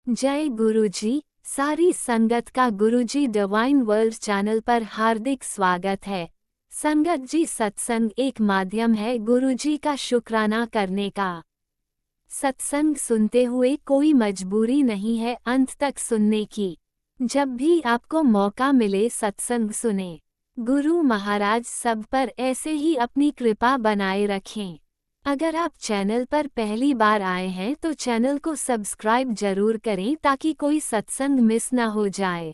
जय गुरुजी। सारी संगत का गुरुजी डिवाइन वर्ल्ड चैनल पर हार्दिक स्वागत है। संगत जी, सत्संग एक माध्यम है गुरुजी का शुक्राना करने का। सत्संग सुनते हुए कोई मजबूरी नहीं है अंत तक सुनने की। जब भी आपको मौका मिले सत्संग सुने। गुरु महाराज सब पर ऐसे ही अपनी कृपा बनाए रखें। अगर आप चैनल पर पहली बार आए हैं तो चैनल को सब्सक्राइब जरूर करें ताकि कोई सत्संग मिस ना हो जाए।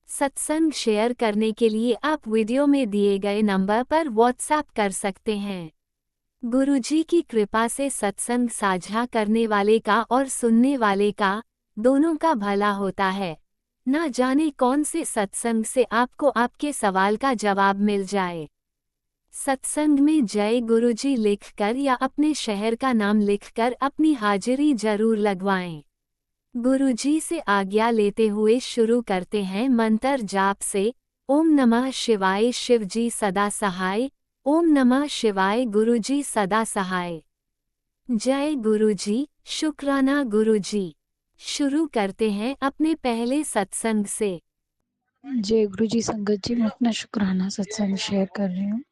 सत्संग शेयर करने के लिए आप वीडियो में दिए गए नंबर पर व्हाट्सएप कर सकते हैं। गुरुजी की कृपा से सत्संग साझा करने वाले का और सुनने वाले का दोनों का भला होता है। ना जाने कौन से सत्संग से आपको आपके सवाल का जवाब मिल जाए। सत्संग में जय गुरुजी लिखकर या अपने शहर का नाम लिखकर अपनी हाजिरी जरूर लगवाएं। गुरुजी से आज्ञा लेते हुए शुरू करते हैं मंत्र जाप से। ओम नमः शिवाय शिवजी सदा सहाय। ओम नमः शिवाय गुरुजी सदा सहाय। जय गुरुजी, शुक्राना गुरुजी। शुरू करते हैं अपने पहले सत्संग से। जय गुरु जी। संगत जी, मैं अपना शुक्राना सत्संग शेयर कर रही हूँ।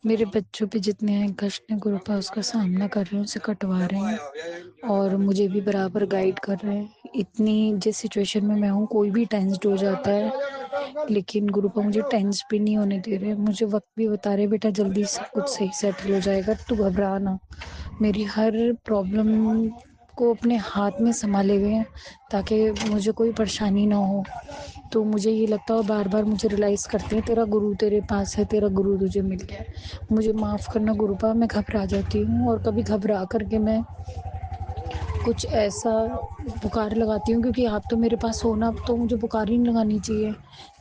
मेरे बच्चों पे जितने हैं कष्ट ने गुरुपा उसका सामना कर रहे हैं, उसे कटवा रहे हैं और मुझे भी बराबर गाइड कर रहे हैं। इतनी जिस सिचुएशन में मैं हूँ, कोई भी टेंस्ड हो जाता है, लेकिन गुरुपा मुझे टेंस भी नहीं होने दे रहे। मुझे वक्त भी बता रहे, बेटा जल्दी सब कुछ सही सेटल हो जाएगा, तू घबरा ना। मेरी हर प्रॉब्लम को अपने हाथ में संभाले हुए हैं ताकि मुझे कोई परेशानी ना हो। तो मुझे ये लगता है, बार बार मुझे रियलाइज़ करते हैं, तेरा गुरु तेरे पास है, तेरा गुरु तुझे मिल गया है। मुझे माफ़ करना गुरुपा, मैं घबरा जाती हूँ और कभी घबरा करके मैं कुछ ऐसा पुकार लगाती हूँ, क्योंकि आप तो मेरे पास हो ना, अब तो मुझे पुकार ही नहीं लगानी चाहिए।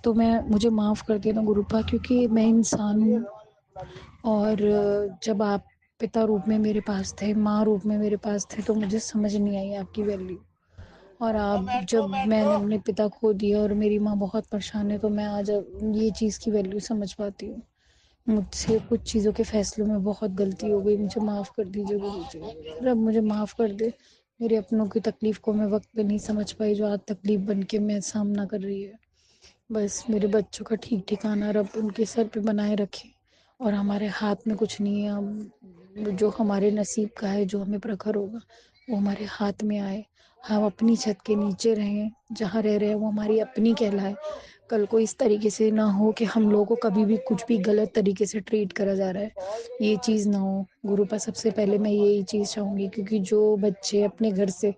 तो मुझे माफ़ कर देना गुरुपा, क्योंकि मैं इंसान हूँ। और जब आप पिता रूप में मेरे पास थे, माँ रूप में मेरे पास थे, तो मुझे समझ नहीं आई आपकी वैल्यू। और आप जब मैंने अपने पिता खो दिया और मेरी माँ बहुत परेशान है, तो मैं आज ये चीज़ की वैल्यू समझ पाती हूँ। मुझसे कुछ चीज़ों के फैसलों में बहुत गलती हो गई, मुझे माफ़ कर दीजिए गुरुजी। रब मुझे माफ़ कर दे। मेरे अपनों की तकलीफ़ को मैं वक्त पे नहीं समझ पाई, जो आज तकलीफ़ बन के मैं सामना कर रही है। बस मेरे बच्चों का ठीक ठिकाना रब उनके सर पे बनाए रखे। और हमारे हाथ में कुछ नहीं है। हम जो हमारे नसीब का है, जो हमें प्रखर होगा, वो हमारे हाथ में आए। हम अपनी छत के नीचे रहें, जहाँ रह रहे हैं वो हमारी अपनी कहलाए। कल को इस तरीके से ना हो कि हम लोगों को कभी भी कुछ भी गलत तरीके से ट्रीट करा जा रहा है, ये चीज़ ना हो। गुरु पर सबसे पहले मैं यही चीज़ चाहूँगी, क्योंकि जो बच्चे अपने घर से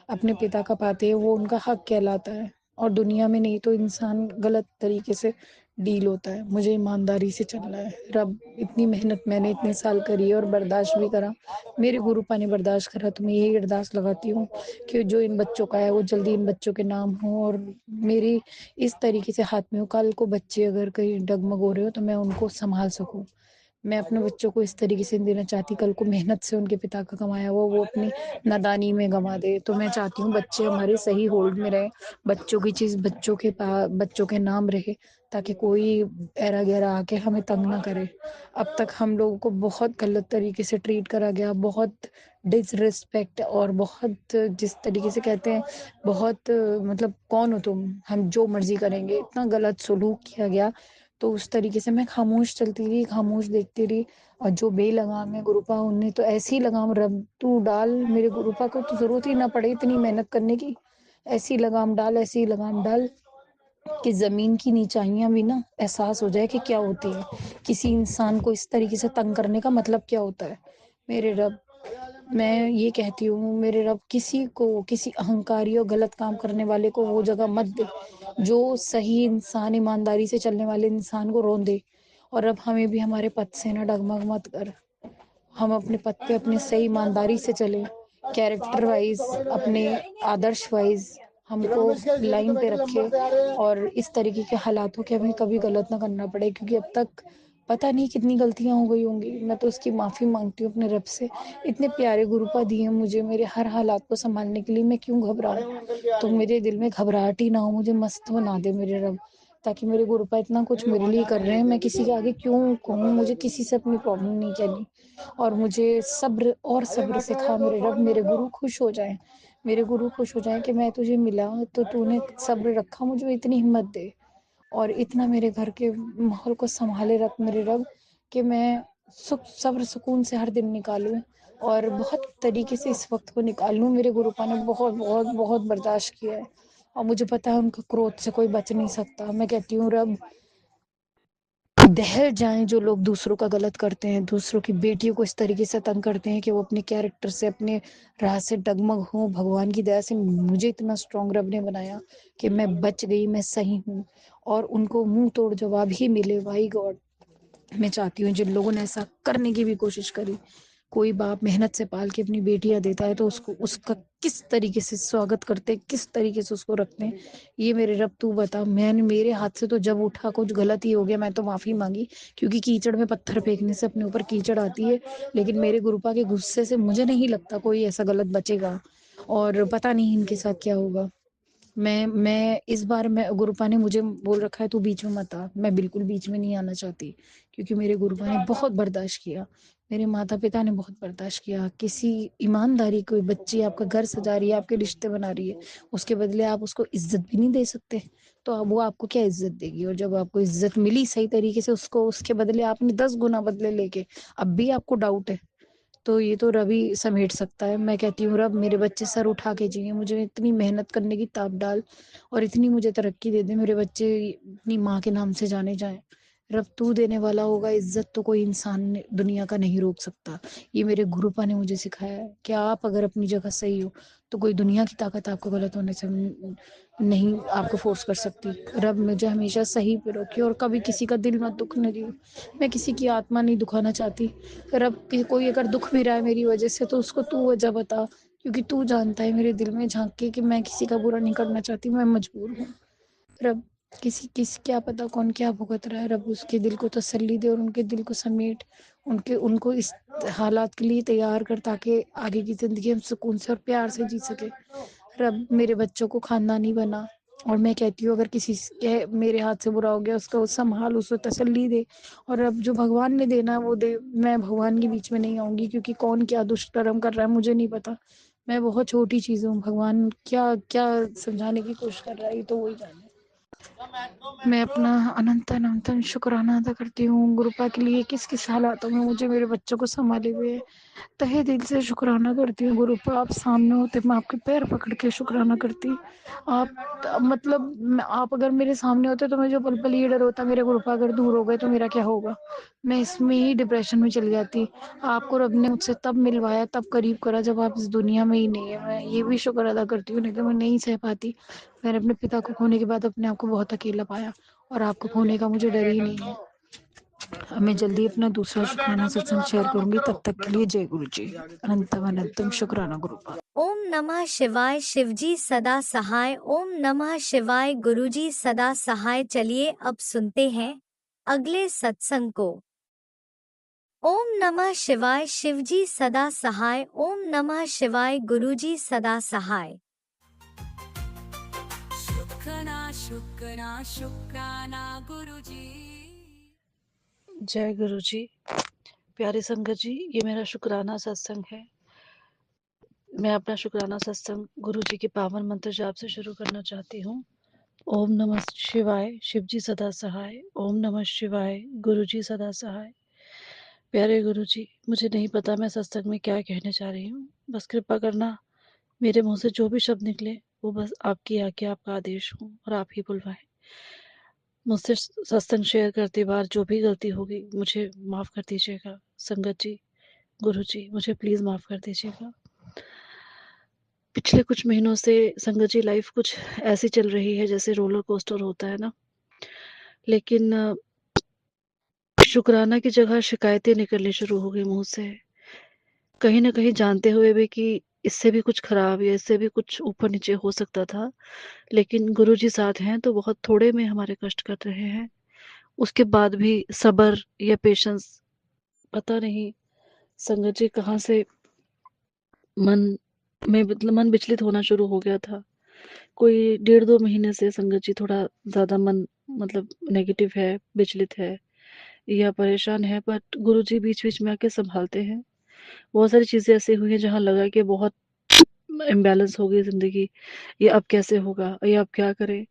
अपने पिता का पाते हैं, वो उनका हक कहलाता है। और दुनिया में नहीं तो इंसान गलत तरीके से डील होता है। मुझे ईमानदारी से चलना है। रब, इतनी मेहनत मैंने इतने साल करी है और बर्दाश्त भी करा, मेरे गुरुपा ने बर्दाश्त करा, तो मैं यही अरदास लगाती हूँ कि जो इन बच्चों का है वो जल्दी इन बच्चों के नाम हो और मेरी इस तरीके से हाथ में हो। कल को बच्चे अगर कहीं डगमग हो रहे हो तो मैं उनको संभाल सकूँ। मैं अपने बच्चों को इस तरीके से नहीं देना चाहती, कल को मेहनत से उनके पिता का कमाया हुआ वो अपनी नादानी में गंवा दे। तो मैं चाहती हूँ बच्चे हमारे सही होल्ड में रहे, बच्चों की चीज़ बच्चों के नाम रहे, ताकि कोई ऐरा गैरा आके हमें तंग ना करे। अब तक हम लोगों को बहुत गलत तरीके से ट्रीट करा गया, बहुत डिसरिस्पेक्ट और बहुत, जिस तरीके से कहते हैं, बहुत मतलब कौन हो तुम, हम जो मर्जी करेंगे, इतना गलत सलूक किया गया। तो उस तरीके से मैं खामोश चलती रही, खामोश देखती रही। और जो बेलगाम है गुरुपा, उनने तो ऐसी लगाम रब तू डाल, मेरे गुरुपा को तो जरूरत ही ना पड़े इतनी मेहनत करने की। ऐसी लगाम डाल, ऐसी लगाम डाल कि जमीन की नीचाइयां भी ना एहसास हो जाए कि क्या होती है, किसी इंसान को इस तरीके से तंग करने का मतलब क्या होता है। मेरे रब, मैं ये कहती हूँ, मेरे रब, किसी को, किसी अहंकारी और गलत काम करने वाले को वो जगह मत दे जो सही इंसान, ईमानदारी से चलने वाले इंसान को रोन दे। और अब हमें भी हमारे पद से ना डगमग मत कर। हम अपने पद पे अपने सही ईमानदारी से चले, कैरेक्टर वाइज, अपने आदर्श वाइज हमको लाइन पे रखे और इस तरीके के हालातों के हमें कभी गलत ना करना पड़े, क्योंकि अब तक पता नहीं कितनी गलतियां हो गई होंगी। मैं तो उसकी माफ़ी मांगती हूँ अपने रब से। इतने प्यारे गुरुपा दिए मुझे मेरे हर हालात को संभालने के लिए, मैं क्यों घबराऊं। तो मेरे दिल में घबराहट ही ना हो, मुझे मस्त बना दे मेरे रब, ताकि मेरे गुरुपा इतना कुछ मेरे लिए कर रहे हैं, मैं किसी के आगे क्यों कहूँ। मुझे किसी से अपनी प्रॉब्लम नहीं कहनी। और मुझे सब्र और सब्र सिखा मेरे रब, मेरे गुरु खुश हो जाएं। मेरे गुरु खुश हो जाए कि मैं तुझे मिला तो तूने सब्र रखा, मुझे इतनी हिम्मत दे और इतना मेरे घर के माहौल को संभाले रख मेरे रब कि मैं सुख सब्र सुकून से हर दिन निकालूं और बहुत तरीके से इस वक्त को निकाल लूं। मेरे गुरुपा ने बहुत बहुत बहुत बर्दाश्त किया है और मुझे पता है उनका क्रोध से कोई बच नहीं सकता। मैं कहती हूँ रब, दहल जाएं जो लोग दूसरों का गलत करते हैं, दूसरों की बेटियों को इस तरीके से तंग करते हैं कि वो अपने कैरेक्टर से अपने राह से डगमग हो। भगवान की दया से मुझे इतना स्ट्रांग रब ने बनाया कि मैं बच गई, मैं सही हूँ और उनको मुंह तोड़ जवाब ही मिले। भाई गॉड, मैं चाहती हूँ जिन लोगों ने ऐसा करने की भी कोशिश करी, कोई बाप मेहनत से पाल के अपनी बेटियां देता है तो उसको उसका किस तरीके से स्वागत करते हैं, किस तरीके से उसको रखते हैं, ये मेरे रब तू बता। मैंने मेरे हाथ से तो जब उठा कुछ गलत ही हो गया, मैं तो माफी मांगी क्योंकि कीचड़ में पत्थर फेंकने से अपने ऊपर कीचड़ आती है। लेकिन मेरे गुरुपा के गुस्से से मुझे नहीं लगता कोई ऐसा गलत बचेगा और पता नहीं इनके साथ क्या होगा। मैं इस बार मैं गुरुपा ने मुझे बोल रखा है तू बीच में मत आ, मैं बिल्कुल बीच में नहीं आना चाहती क्योंकि मेरे गुरुपा ने बहुत बर्दाश्त किया, मेरे माता पिता ने बहुत बर्दाश्त किया। किसी ईमानदारी कोई बच्ची आपका घर सजा रही है, आपके रिश्ते बना रही है, उसके बदले आप उसको इज्जत भी नहीं दे सकते तो अब वो आपको क्या इज्जत देगी। और जब आपको इज्जत मिली सही तरीके से, उसको उसके बदले आपने 10 गुना बदले लेके अब भी आपको डाउट है, तो ये तो रब ही समेट सकता है। मैं कहती हूँ रब, मेरे बच्चे सर उठा के जिए, मुझे इतनी मेहनत करने की ताब डाल और इतनी मुझे तरक्की दे दे, मेरे बच्चे अपनी माँ के नाम से जाने जाएं। रब तू देने वाला होगा, इज्जत तो कोई इंसान दुनिया का नहीं रोक सकता। ये मेरे गुरुपा ने मुझे सिखाया है कि आप अगर अपनी जगह सही हो तो कोई दुनिया की ताकत आपको गलत होने से नहीं आपको फोर्स कर सकती। रब मुझे हमेशा सही पे रखे और कभी किसी का दिल मत दुखने दियो। मैं किसी की आत्मा नहीं दुखाना चाहती। रब, कोई अगर दुख भी रहा है मेरी वजह से तो उसको तू वजह बता, क्योंकि तू जानता है मेरे दिल में झांक के कि मैं किसी का बुरा नहीं करना चाहती, मैं मजबूर हूँ। रब, किसी क्या पता कौन क्या भुगत रहा है, रब उसके दिल को तसल्ली दे और उनके दिल को समेट, उनके उनको इस हालात के लिए तैयार कर ताकि आगे की जिंदगी हम सुकून से और प्यार से जी सके। रब, मेरे बच्चों को खानदानी बना और मैं कहती हूँ अगर किसी के मेरे हाथ से बुरा हो गया उसका वो संभाल, उसको तसल्ली दे और अब जो भगवान ने देना है वो दे। मैं भगवान के बीच में नहीं आऊंगी क्योंकि कौन क्या दुष्कर्म कर रहा है मुझे नहीं पता, मैं बहुत छोटी चीज हूँ। भगवान क्या क्या समझाने की कोशिश कर रहा है ये तो वही जाने। मैं अपना अनंत अनंत शुक्राना अदा करती हूँ गुरुपा के लिए, किस किस हालातों में मुझे मेरे बच्चों को संभाले हुए। तहे दिल से शुक्राना करती हूँ गुरुपा, आप सामने होते मैं आपके पैर पकड़ के शुक्राना करती। आप मतलब आप अगर मेरे सामने होते तो मुझे पल पल ये डर होता मेरे गुरुपा अगर दूर हो गए तो मेरा क्या होगा, मैं इसमें ही डिप्रेशन में चली जाती। आपको रब ने मुझसे तब मिलवाया, तब करीब करा जब आप इस दुनिया में ही नहीं है। मैं ये भी शुक्र अदा करती हूँ, नहीं तो मैं नहीं सह पाती। मैंने अपने पिता को खोने के बाद अपने आप को बहुत अकेला पाया और आपको खोने का मुझे डर ही नहीं है। अब मैं जल्दी अपना दूसरा शुक्राना सत्संग शेयर करूंगी, तब तक के लिए जय गुरु जी। अनंतम अनंतम शुक्राना गुरुपा। ओम नमः शिवाय। शिवजी सदा सहाय। ओम नमः शिवाय। गुरुजी सदा सहाय। चलिए अब सुनते हैं अगले सत्संग को। ओम नमः शिवाय। शिवजी सदा सहाय। ओम नमः शिवाय। गुरुजी सदा सहाय। शुक्राना शुक्राना शुक्राना गुरुजी। जय गुरु जी। प्यारे संगत जी, ये मेरा शुक्राना सत्संग है। मैं अपना शुक्राना सत्संग गुरु जी के पावन मंत्र जाप से शुरू करना चाहती हूँ। ओम नमः शिवाय, शिव जी सदा सहाय। ओम नमः शिवाय, गुरु जी सदा सहाय। प्यारे गुरु जी, मुझे नहीं पता मैं सत्संग में क्या कहने जा रही हूँ, बस कृपा करना मेरे मुंह से जो भी शब्द निकले वो बस आपकी आज्ञा, आपका आदेश हो और आप ही बुलवाए। मुझसे सत्संग शेयर करते बार जो भी गलती होगी मुझे माफ़ कर दीजिएगा। संगत जी, गुरु जी, मुझे प्लीज़ माफ़ कर दीजिएगा। पिछले कुछ महीनों से संगत जी लाइफ कुछ ऐसी चल रही है जैसे रोलर कोस्टर होता है ना, लेकिन शुक्राना की जगह शिकायतें निकलनी शुरू हो गई मुंह से, कहीं ना कहीं जानते हुए भी कि इससे भी कुछ खराब या इससे भी कुछ ऊपर नीचे हो सकता था, लेकिन गुरु जी साथ हैं तो बहुत थोड़े में हमारे कष्ट कर रहे हैं। उसके बाद भी सबर या पेशेंस, पता नहीं संगत जी कहाँ से मन में मतलब मन विचलित होना शुरू हो गया था। कोई 1.5-2 महीने से संगत जी थोड़ा ज़्यादा मन मतलब नेगेटिव है, विचलित है या परेशान है, बट गुरुजी बीच-बीच में आके सँभालते हैं। बहुत सारी चीज़ें ऐसी हुई हैं जहाँ लगा कि बहुत इम्बैलेंस हो गई ज़िंदगी, ये अब कैसे होगा? ये अब क्या करें?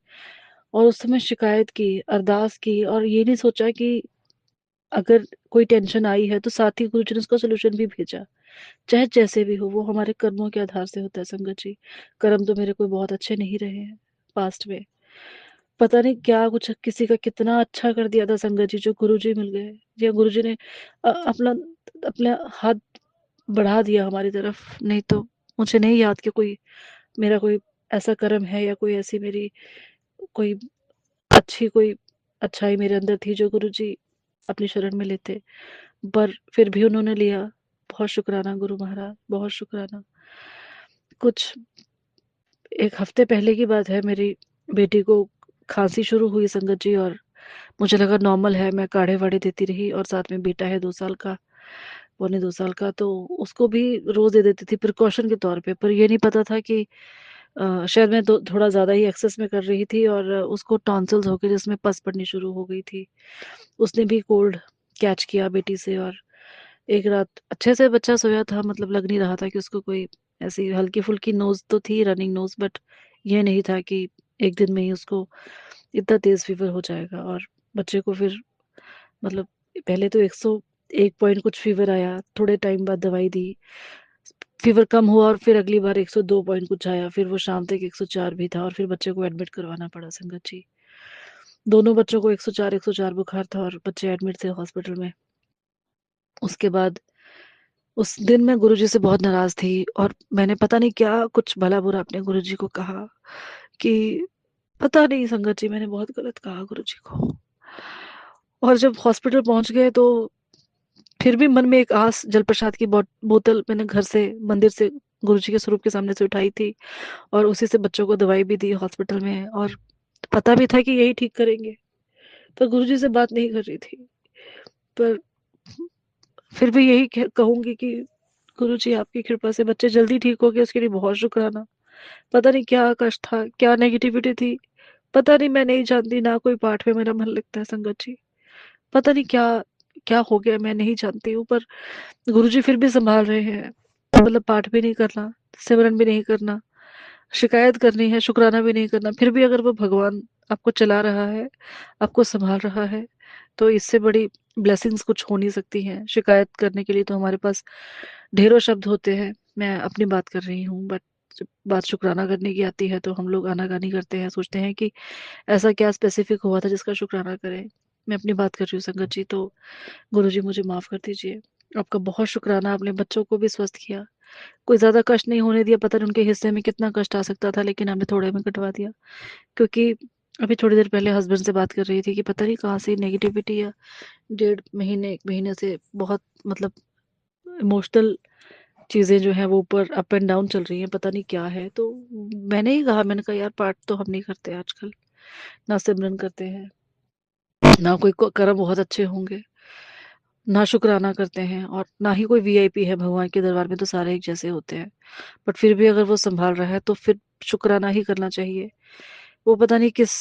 और उस समय शिकायत की, अरदास की और ये नहीं सोचा कि अगर कोई टेंशन आई है तो साथ ही गुरुजी ने उसका सॉल्यूशन भी भेजा। चाहे जैसे भी हो, वो हमारे कर्मों के आधार से होता है संगत जी। कर्म तो मेरे कोई बहुत अच्छे नहीं रहे हैं पास्ट में। पता नहीं क्या कुछ किसी का कितना अच्छा कर दिया था संगत जी, जो गुरुजी मिल गए या गुरुजी ने अपना अपना हाथ बढ़ा दिया हमारी तरफ। नहीं तो मुझे नहीं याद कि कोई मेरा कोई ऐसा कर्म है या कोई ऐसी मेरी कोई कोई अच्छाई मेरे अंदर थी जो गुरुजी अपनी शरण में लेते। पर फिर भी उन्होंने लिया। बहुत शुक्राना गुरु महाराज, बहुत शुक्राना। कुछ 1 हफ्ते पहले की बात है, मेरी बेटी को खाँसी शुरू हुई संगत जी, और मुझे लगा नॉर्मल है, मैं काढ़े-वाढ़े देती रही और साथ में बेटा है 2 साल का, पौने 2 साल का, तो उसको भी रोज़ दे देती थी प्रिकॉशन के तौर पे। पर ये नहीं पता था कि शायद मैं तो थोड़ा ज़्यादा ही एक्सेस में कर रही थी और उसको टॉन्सिल्स हो गए जिसमें पस पड़नी शुरू हो गई थी। उसने भी कोल्ड कैच किया बेटी से और एक रात अच्छे से बच्चा सोया था, मतलब लग नहीं रहा था कि उसको कोई ऐसी हल्की-फुल्की नोज़ तो थी, रनिंग नोज़, बट ये नहीं था कि एक दिन में ही उसको इतना तेज़ फ़ीवर हो जाएगा। और बच्चे को फिर मतलब पहले तो 101 पॉइंट कुछ फ़ीवर आया, थोड़े टाइम बाद दवाई दी, फ़ीवर कम हुआ और फिर अगली बार 102 पॉइंट कुछ आया, फिर वो शाम तक 104 भी था और फिर बच्चे को एडमिट करवाना पड़ा संगत जी। दोनों बच्चों को 104 बुखार था और बच्चे एडमिट थे हॉस्पिटल में। उसके बाद उस दिन मैं गुरुजी से बहुत नाराज़ थी और मैंने पता नहीं क्या कुछ भला-बुरा अपने गुरुजी को कहा कि पता नहीं संगत जी, मैंने बहुत गलत कहा गुरुजी को। और जब हॉस्पिटल पहुँच गए तो फिर भी मन में एक आस, जलप्रसाद की बोतल मैंने घर से, मंदिर से, गुरुजी के स्वरूप के सामने से उठाई थी और उसी से बच्चों को दवाई भी दी हॉस्पिटल में, और पता भी था कि यही ठीक करेंगे। पर गुरुजी से बात नहीं कर रही थी। पर फिर भी यही कहूँगी कि गुरुजी आपकी कृपा से बच्चे जल्दी ठीक हो गए, उसके लिए बहुत शुक्राना। पता नहीं क्या कष्ट था, क्या नेगेटिविटी थी, पता नहीं, मैं नहीं जानती, ना कोई पाठ में मेरा मन लगता है संगत जी। पता नहीं क्या क्या हो गया, मैं नहीं जानती हूँ, पर गुरुजी फिर भी सँभाल रहे हैं। मतलब पाठ भी नहीं करना, सिमरन भी नहीं करना, शिकायत करनी है, शुक्राना भी नहीं करना, फिर भी अगर वो भगवान आपको चला रहा है, आपको सँभाल रहा है, तो इससे बड़ी ब्लेसिंग्स कुछ हो नहीं सकती हैं। शिकायत करने के लिए तो हमारे पास ढेरों शब्द होते हैं, मैं अपनी बात कर रही हूँ, बट जब बात शुक्राना करने की आती है तो हम लोग आनाकानी करते हैं, सोचते हैं कि ऐसा क्या स्पेसिफिक हुआ था जिसका शुक्राना करें। मैं अपनी बात कर रही हूँ संगत जी, तो गुरुजी मुझे माफ़ कर दीजिए। आपका बहुत शुक्राना, आपने बच्चों को भी स्वस्थ किया। कोई ज़्यादा कष्ट नहीं होने दिया, पता नहीं उनके हिस्से में कितना कष्ट आ सकता था, लेकिन आपने थोड़े में कटवा दिया। क्योंकि अभी थोड़ी देर पहले हस्बैंड से बात कर रही थी कि पता नहीं कहाँ से नेगेटिविटी या 1 महीने से बहुत मतलब इमोशनल चीज़ें जो हैं वो ऊपर अप एंड डाउन चल रही हैं, पता नहीं क्या है। तो मैंने ही कहा, मैंने कहा यार पाठ तो हम नहीं करते आजकल, ना सिमरन करते हैं, ना कोई कर्म बहुत अच्छे होंगे, ना शुक्राना करते हैं और ना ही कोई वीआईपी है भगवान के दरबार में, तो सारे एक जैसे होते हैं। बट फिर भी अगर वो संभाल रहा है तो फिर शुक्राना ही करना चाहिए। वो पता नहीं किस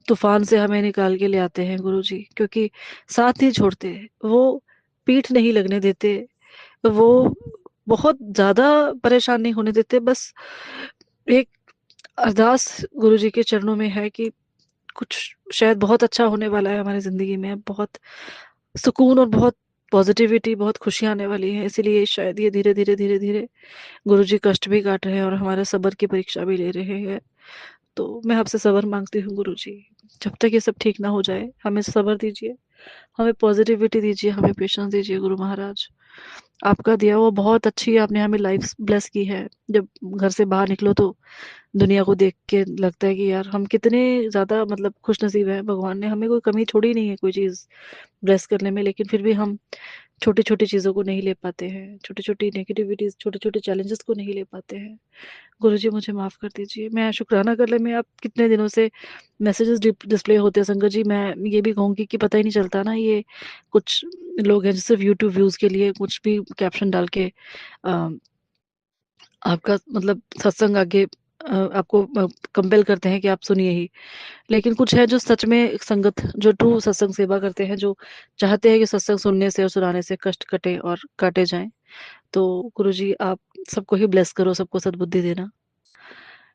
तूफान से हमें निकाल के ले आते हैं गुरुजी, क्योंकि साथ नहीं छोड़ते, वो पीठ नहीं लगने देते, वो बहुत ज़्यादा परेशान नहीं होने देते। बस एक अरदास गुरुजी के चरणों में है कि कुछ शायद बहुत अच्छा होने वाला है हमारी ज़िंदगी में, बहुत सुकून और बहुत पॉजिटिविटी, बहुत खुशियाँ आने वाली हैं, इसीलिए शायद ये धीरे-धीरे गुरुजी कष्ट भी काट रहे हैं और हमारे सब्र की परीक्षा भी ले रहे हैं। तो मैं आपसे सब्र माँगती हूँ गुरुजी, जब तक ये सब ठीक ना हो जाए, हमें सब्र दीजिए, हमें पॉजिटिविटी दीजिए, हमें पेशेंस दीजिए गुरु महाराज। आपका दिया हुआ बहुत अच्छी, आपने हमें लाइफ ब्लेस की है। जब घर से बाहर निकलो तो दुनिया को देख के लगता है कि यार हम कितने ज़्यादा मतलब खुशनसीब हैं, भगवान ने हमें कोई कमी छोड़ी नहीं है कोई चीज़ ब्लेस करने में, लेकिन फिर भी हम छोटी-छोटी चीज़ों को नहीं ले पाते हैं, छोटी-छोटी नेगेटिविटीज़, छोटे-छोटे चैलेंजेस को नहीं ले पाते हैं। गुरुजी मुझे माफ़ कर दीजिए। मैं शुक्राना करने में अब कितने दिनों से मैसेजेस डिस्प्ले होते हैं संगत जी, मैं ये भी कहूँगी कि पता ही नहीं चलता ना, ये कुछ लोग हैं जो सिर्फ़ यूट्यूब व्यूज़ के लिए कुछ भी कैप्शन डाल के अ, आपका मतलब सत्संग आगे आपको कंपेल करते हैं कि आप सुनिए ही। लेकिन कुछ है जो सच में संगत, जो ट्रू सत्संग सेवा करते हैं, जो चाहते हैं कि सत्संग सुनने से और सुनाने से कष्ट कटे और काटे जाएँ। तो गुरुजी आप सबको ही ब्लेस करो, सबको सद्बुद्धि देना।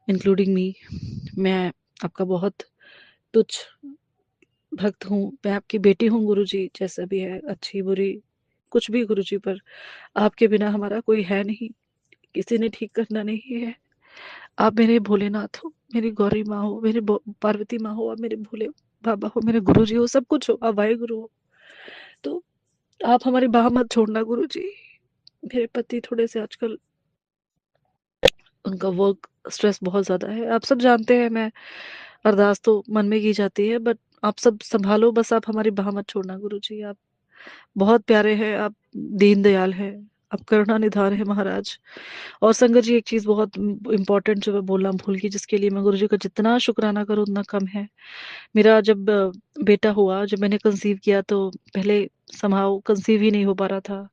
Including me. मैं आपका बहुत तुच्छ भक्त हूँ, मैं आपकी बेटी हूँ गुरुजी, जैसा भी है, अच्छी बुरी कुछ भी गुरुजी, पर आपके बिना हमारा कोई है नहीं, किसी ने ठीक करना नहीं है। आप मेरे भोलेनाथ हो, मेरी गौरी माँ हो, मेरे पार्वती माँ हो, आप मेरे भोले बाबा हो, मेरे गुरुजी हो, सब कुछ हो, आप वाहेगुरु हो। तो आप हमारी बाह मत छोड़ना गुरुजी। मेरे पति थोड़े से आजकल, उनका वर्क स्ट्रेस बहुत ज़्यादा है, आप सब जानते हैं। मैं अरदास तो मन में की जाती है, बट आप सब संभालो, बस आप हमारी बाह मत छोड़ना गुरुजी। आप बहुत प्यारे हैं, आप दीन दयाल हैं, आप करुणा निधान है महाराज। और संगत जी, एक चीज़ बहुत इम्पोर्टेंट जो मैं बोलना भूल गई, जिसके लिए मैं गुरुजी का जितना शुक्राना करूँ उतना कम है। मेरा जब बेटा हुआ, जब मैंने कंसीव किया, तो पहले समहाउ कंसीव ही नहीं हो पा रहा था।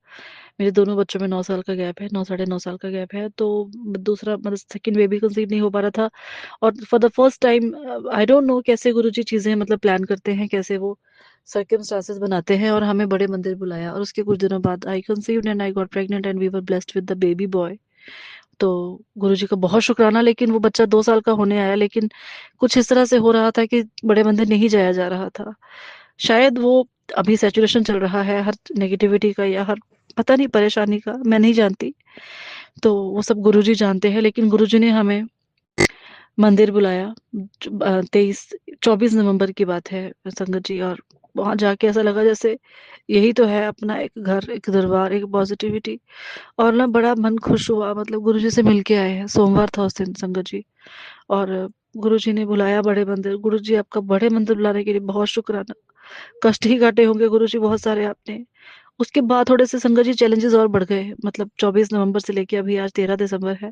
मेरे दोनों बच्चों में 9 साल का गैप है, 9 साढ़े 9 साल का गैप है, तो दूसरा मतलब सेकंड बेबी कंसीव नहीं हो पा रहा था। और for the first time, I don't know कैसे गुरुजी चीज़ें मतलब प्लान करते हैं, कैसे वो सर्कमस्टांसेस बनाते हैं, और हमें बड़े मंदिर बुलाया, और उसके कुछ दिनों बाद I conceived and I got pregnant and we were blessed with the baby boy. तो गुरुजी का बहुत शुक्राना। लेकिन वो बच्चा 2 साल का होने आया, लेकिन कुछ इस तरह से हो रहा था कि बड़े मंदिर नहीं जाया जा रहा था। शायद वो अभी सैचुरेशन चल रहा है हर नेगेटिविटी का, या हर पता नहीं परेशानी का, मैं नहीं जानती। तो वो सब गुरुजी जानते हैं, लेकिन गुरुजी ने हमें मंदिर बुलाया। 24 नवंबर की बात है संगत जी, और वहाँ जाके ऐसा लगा जैसे यही तो है अपना एक घर, एक दरबार, एक पॉजिटिविटी। और ना बड़ा मन खुश हुआ, मतलब गुरुजी से मिलके आए हैं, सोमवार था उस दिन संगत जी। और गुरुजी ने बुलाया बड़े मंदिर। गुरुजी, आपका बड़े मंदिर बुलाने के लिए बहुत शुक्राना। कष्ट ही काटे होंगे गुरुजी बहुत सारे आपने। उसके बाद थोड़े से संगत जी चैलेंजेस और बढ़ गए, मतलब 24 नवंबर से लेके अभी आज 13 दिसंबर है।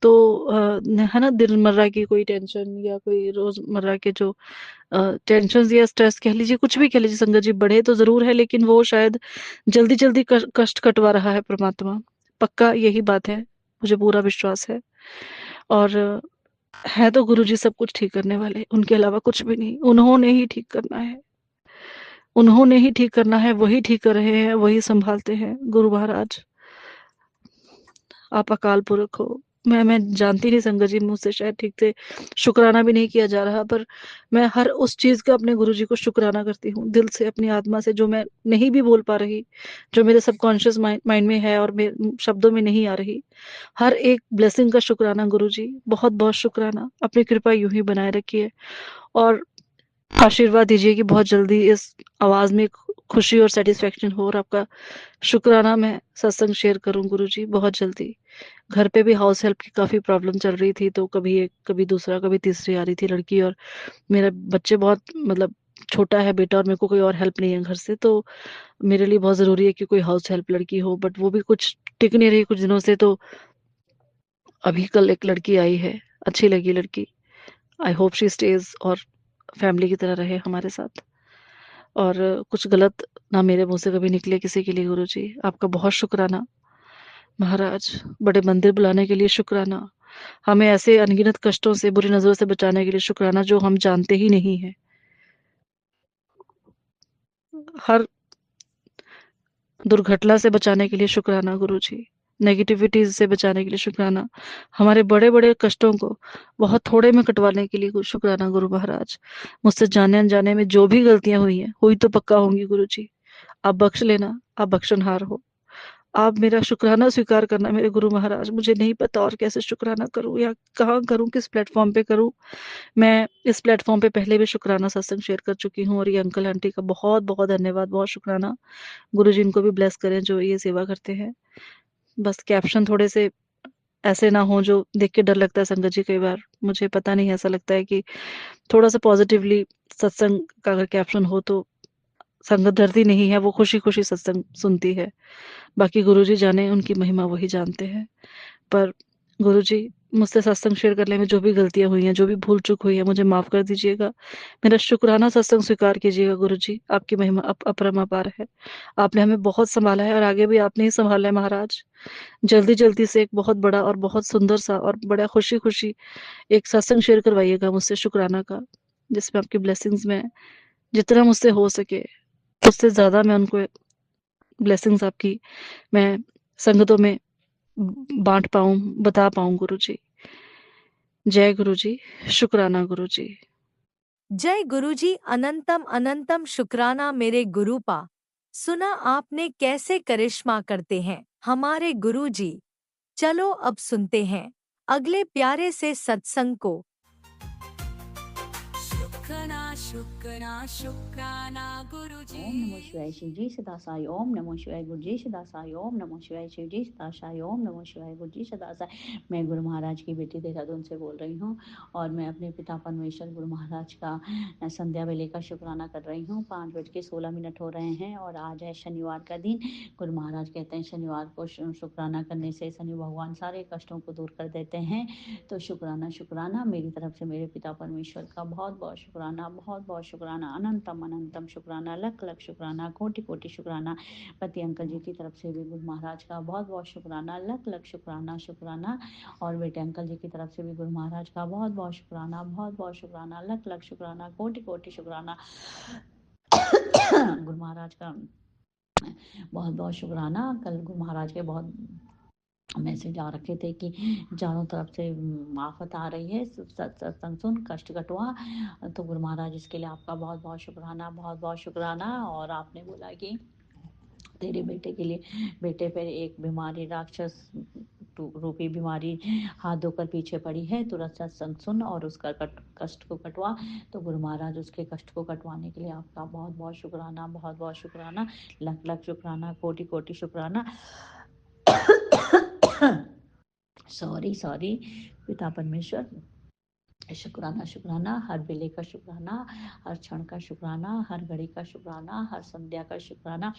तो है ना, दिनमर्रा की कोई टेंशन, या कोई रोजमर्रा के जो टेंशन या स्ट्रेस कह लीजिए, कुछ भी कह लीजिए संगत जी, बढ़े तो जरूर है, लेकिन वो शायद जल्दी जल्दी कष्ट कटवा रहा है परमात्मा। पक्का यही बात है, मुझे पूरा विश्वास है। और है तो गुरुजी सब कुछ ठीक करने वाले, उनके अलावा कुछ भी नहीं। उन्होंने ही ठीक करना है, उन्होंने ही ठीक करना है, वही ठीक कर रहे हैं, वही संभालते हैं। गुरु महाराज, आप अकाल पुरख हो। मैं जानती नहीं संगत जी, मुझसे शायद ठीक से शुक्राना भी नहीं किया जा रहा, पर मैं हर उस चीज़ का अपने गुरुजी को शुक्राना करती हूँ दिल से, अपनी आत्मा से, जो मैं नहीं भी बोल पा रही, जो मेरे सबकॉन्शियस माइंड में है और मेरे शब्दों में नहीं आ रही। हर एक ब्लेसिंग का शुक्राना गुरुजी, बहुत बहुत शुक्राना। अपनी कृपा यूं ही बनाए रखिए, और आशीर्वाद दीजिए कि बहुत जल्दी इस आवाज़ में खुशी और सेटिस्फेक्शन हो, और आपका शुक्राना मैं सत्संग शेयर करूँ गुरुजी बहुत जल्दी। घर पे भी हाउस हेल्प की काफ़ी प्रॉब्लम चल रही थी, तो कभी एक, कभी दूसरा, कभी तीसरी आ रही थी लड़की, और मेरा बच्चे बहुत मतलब छोटा है बेटा, और मेरे को कोई और हेल्प नहीं है घर से, तो मेरे लिए बहुत ज़रूरी है कि कोई हाउस हेल्प लड़की हो, बट वो भी कुछ टिक नहीं रही कुछ दिनों से। तो अभी कल एक लड़की आई है, अच्छी लगी लड़की। आई होप शी स्टेज और फैमिली की तरह रहे हमारे साथ, और कुछ गलत ना मेरे मुंह से कभी निकले किसी के लिए। गुरुजी, आपका बहुत शुक्राना। महाराज, बड़े मंदिर बुलाने के लिए शुक्राना। हमें ऐसे अनगिनत कष्टों से, बुरी नज़रों से बचाने के लिए शुक्राना, जो हम जानते ही नहीं है। हर दुर्घटना से बचाने के लिए शुक्राना गुरुजी, नेगेटिविटी से बचाने के लिए शुक्राना, हमारे बड़े बड़े कष्टों को बहुत थोड़े में कटवाने के लिए शुक्राना गुरु महाराज। मुझसे जाने अनजाने में जो भी गलतियां हुई हैं, हुई तो पक्का होंगी गुरुजी, आप बख्श लेना, आप बख्शनहार हो। आप मेरा शुक्राना स्वीकार करना मेरे गुरु महाराज। मुझे नहीं पता और कैसे शुक्राना करूं, या कहाँ करूं, किस प्लेटफॉर्म पे करूं। मैं इस प्लेटफॉर्म पे पहले भी शुक्राना सत्संग शेयर कर चुकी हूँ, और ये अंकल आंटी का बहुत बहुत धन्यवाद, बहुत शुक्राना। गुरु जी इनको भी ब्लेस करें जो ये सेवा करते हैं। बस कैप्शन थोड़े से ऐसे ना हो जो देख के डर लगता है संगत जी। कई बार मुझे पता नहीं, ऐसा लगता है कि थोड़ा सा पॉजिटिवली सत्संग का अगर कैप्शन हो तो संगत डरती नहीं है, वो खुशी खुशी सत्संग सुनती है। बाकी गुरुजी जाने, उनकी महिमा वही जानते हैं। पर गुरुजी, मुझसे सत्संग शेयर करने में जो भी गलतियां हुई हैं, जो भी भूल चूक हुई है, मुझे माफ कर दीजिएगा। मेरा शुक्राना सत्संग स्वीकार कीजिएगा गुरुजी। आपकी महिमा अपरम अपार है। आपने हमें बहुत संभाला है, और आगे भी आपने ही संभाला है महाराज। जल्दी जल्दी से एक बहुत बड़ा और बहुत सुंदर सा और बड़ा खुशी खुशी एक सत्संग शेयर करवाइएगा मुझसे शुक्राना का, जिसमें आपकी ब्लेसिंग्स में जितना मुझसे हो सके उससे ज़्यादा मैं उनको ब्लेसिंग्स आपकी मैं संगतों में बांट पाऊँ, बता पाऊँ गुरुजी। जय गुरु जी, शुक्राना गुरु जी। जय गुरुजी, अनंतम अनंतम शुक्राना मेरे गुरुपा। सुना आपने कैसे करिश्मा करते हैं हमारे गुरुजी। चलो अब सुनते हैं अगले प्यारे से सत्संग को। शुक्राना शुक्राना शुक्राना गुरुजी। ओम नमो शिवाय शिव जी सदासाई। ओम नमो शिवाय गुरु जी सदासाई। ओम नमो शिवाय शिव जी सदासाई। ओम नमो शिवाय गुरु जी सदासाई। मैं गुरु महाराज की बेटी देहरादून से बोल रही हूँ और मैं अपने पिता परमेश्वर गुरु महाराज का संध्या वेले का शुक्राना कर रही हूँ। 5:16 हो रहे हैं और आज है शनिवार का दिन। गुरु महाराज कहते हैं शनिवार को शुक्राना करने से शनि भगवान सारे कष्टों को दूर कर देते हैं। तो शुक्राना शुक्राना मेरी तरफ से मेरे पिता परमेश्वर का बहुत बहुत शुक्राना, बहुत बहुत शुक्राना, अनंतम अनंतम शुक्राना, लख लख शुक्राना, कोटि कोटि शुक्राना। पति अंकल जी की तरफ से भी गुरु महाराज का बहुत बहुत शुक्राना, लख लख शुक्राना शुक्राना। और बेटे अंकल जी की तरफ से भी गुरु महाराज का बहुत बहुत शुक्राना, बहुत बहुत शुक्राना, लख लख शुक्राना, कोटि कोटि शुक्राना। गुरु महाराज का बहुत बहुत शुक्राना। कल गुरु महाराज के बहुत मैसेज आ रखे थे कि चारों तरफ से आफत आ रही है, सत्संग सुन कष्ट कटवा। तो गुरु महाराज इसके लिए आपका बहुत बहुत शुक्राना, बहुत बहुत शुक्राना। और आपने बोला कि तेरे बेटे के लिए, बेटे पर एक बीमारी, राक्षस रूपी बीमारी हाथ धोकर पीछे पड़ी है, तुरंत सत्संग सुन और उसका कष्ट को कटवा। तो गुरु महाराज उसके कष्ट को कटवाने के लिए आपका बहुत बहुत शुक्राना, बहुत बहुत शुक्राना, लख लख शुक्राना, कोटि कोटि शुक्राना। सॉरी पिता परमेश्वर, शुक्राना शुक्राना, हर बेले का शुक्राना, हर क्षण का शुक्राना, हर घड़ी का शुक्राना, हर संध्या का शुक्राना,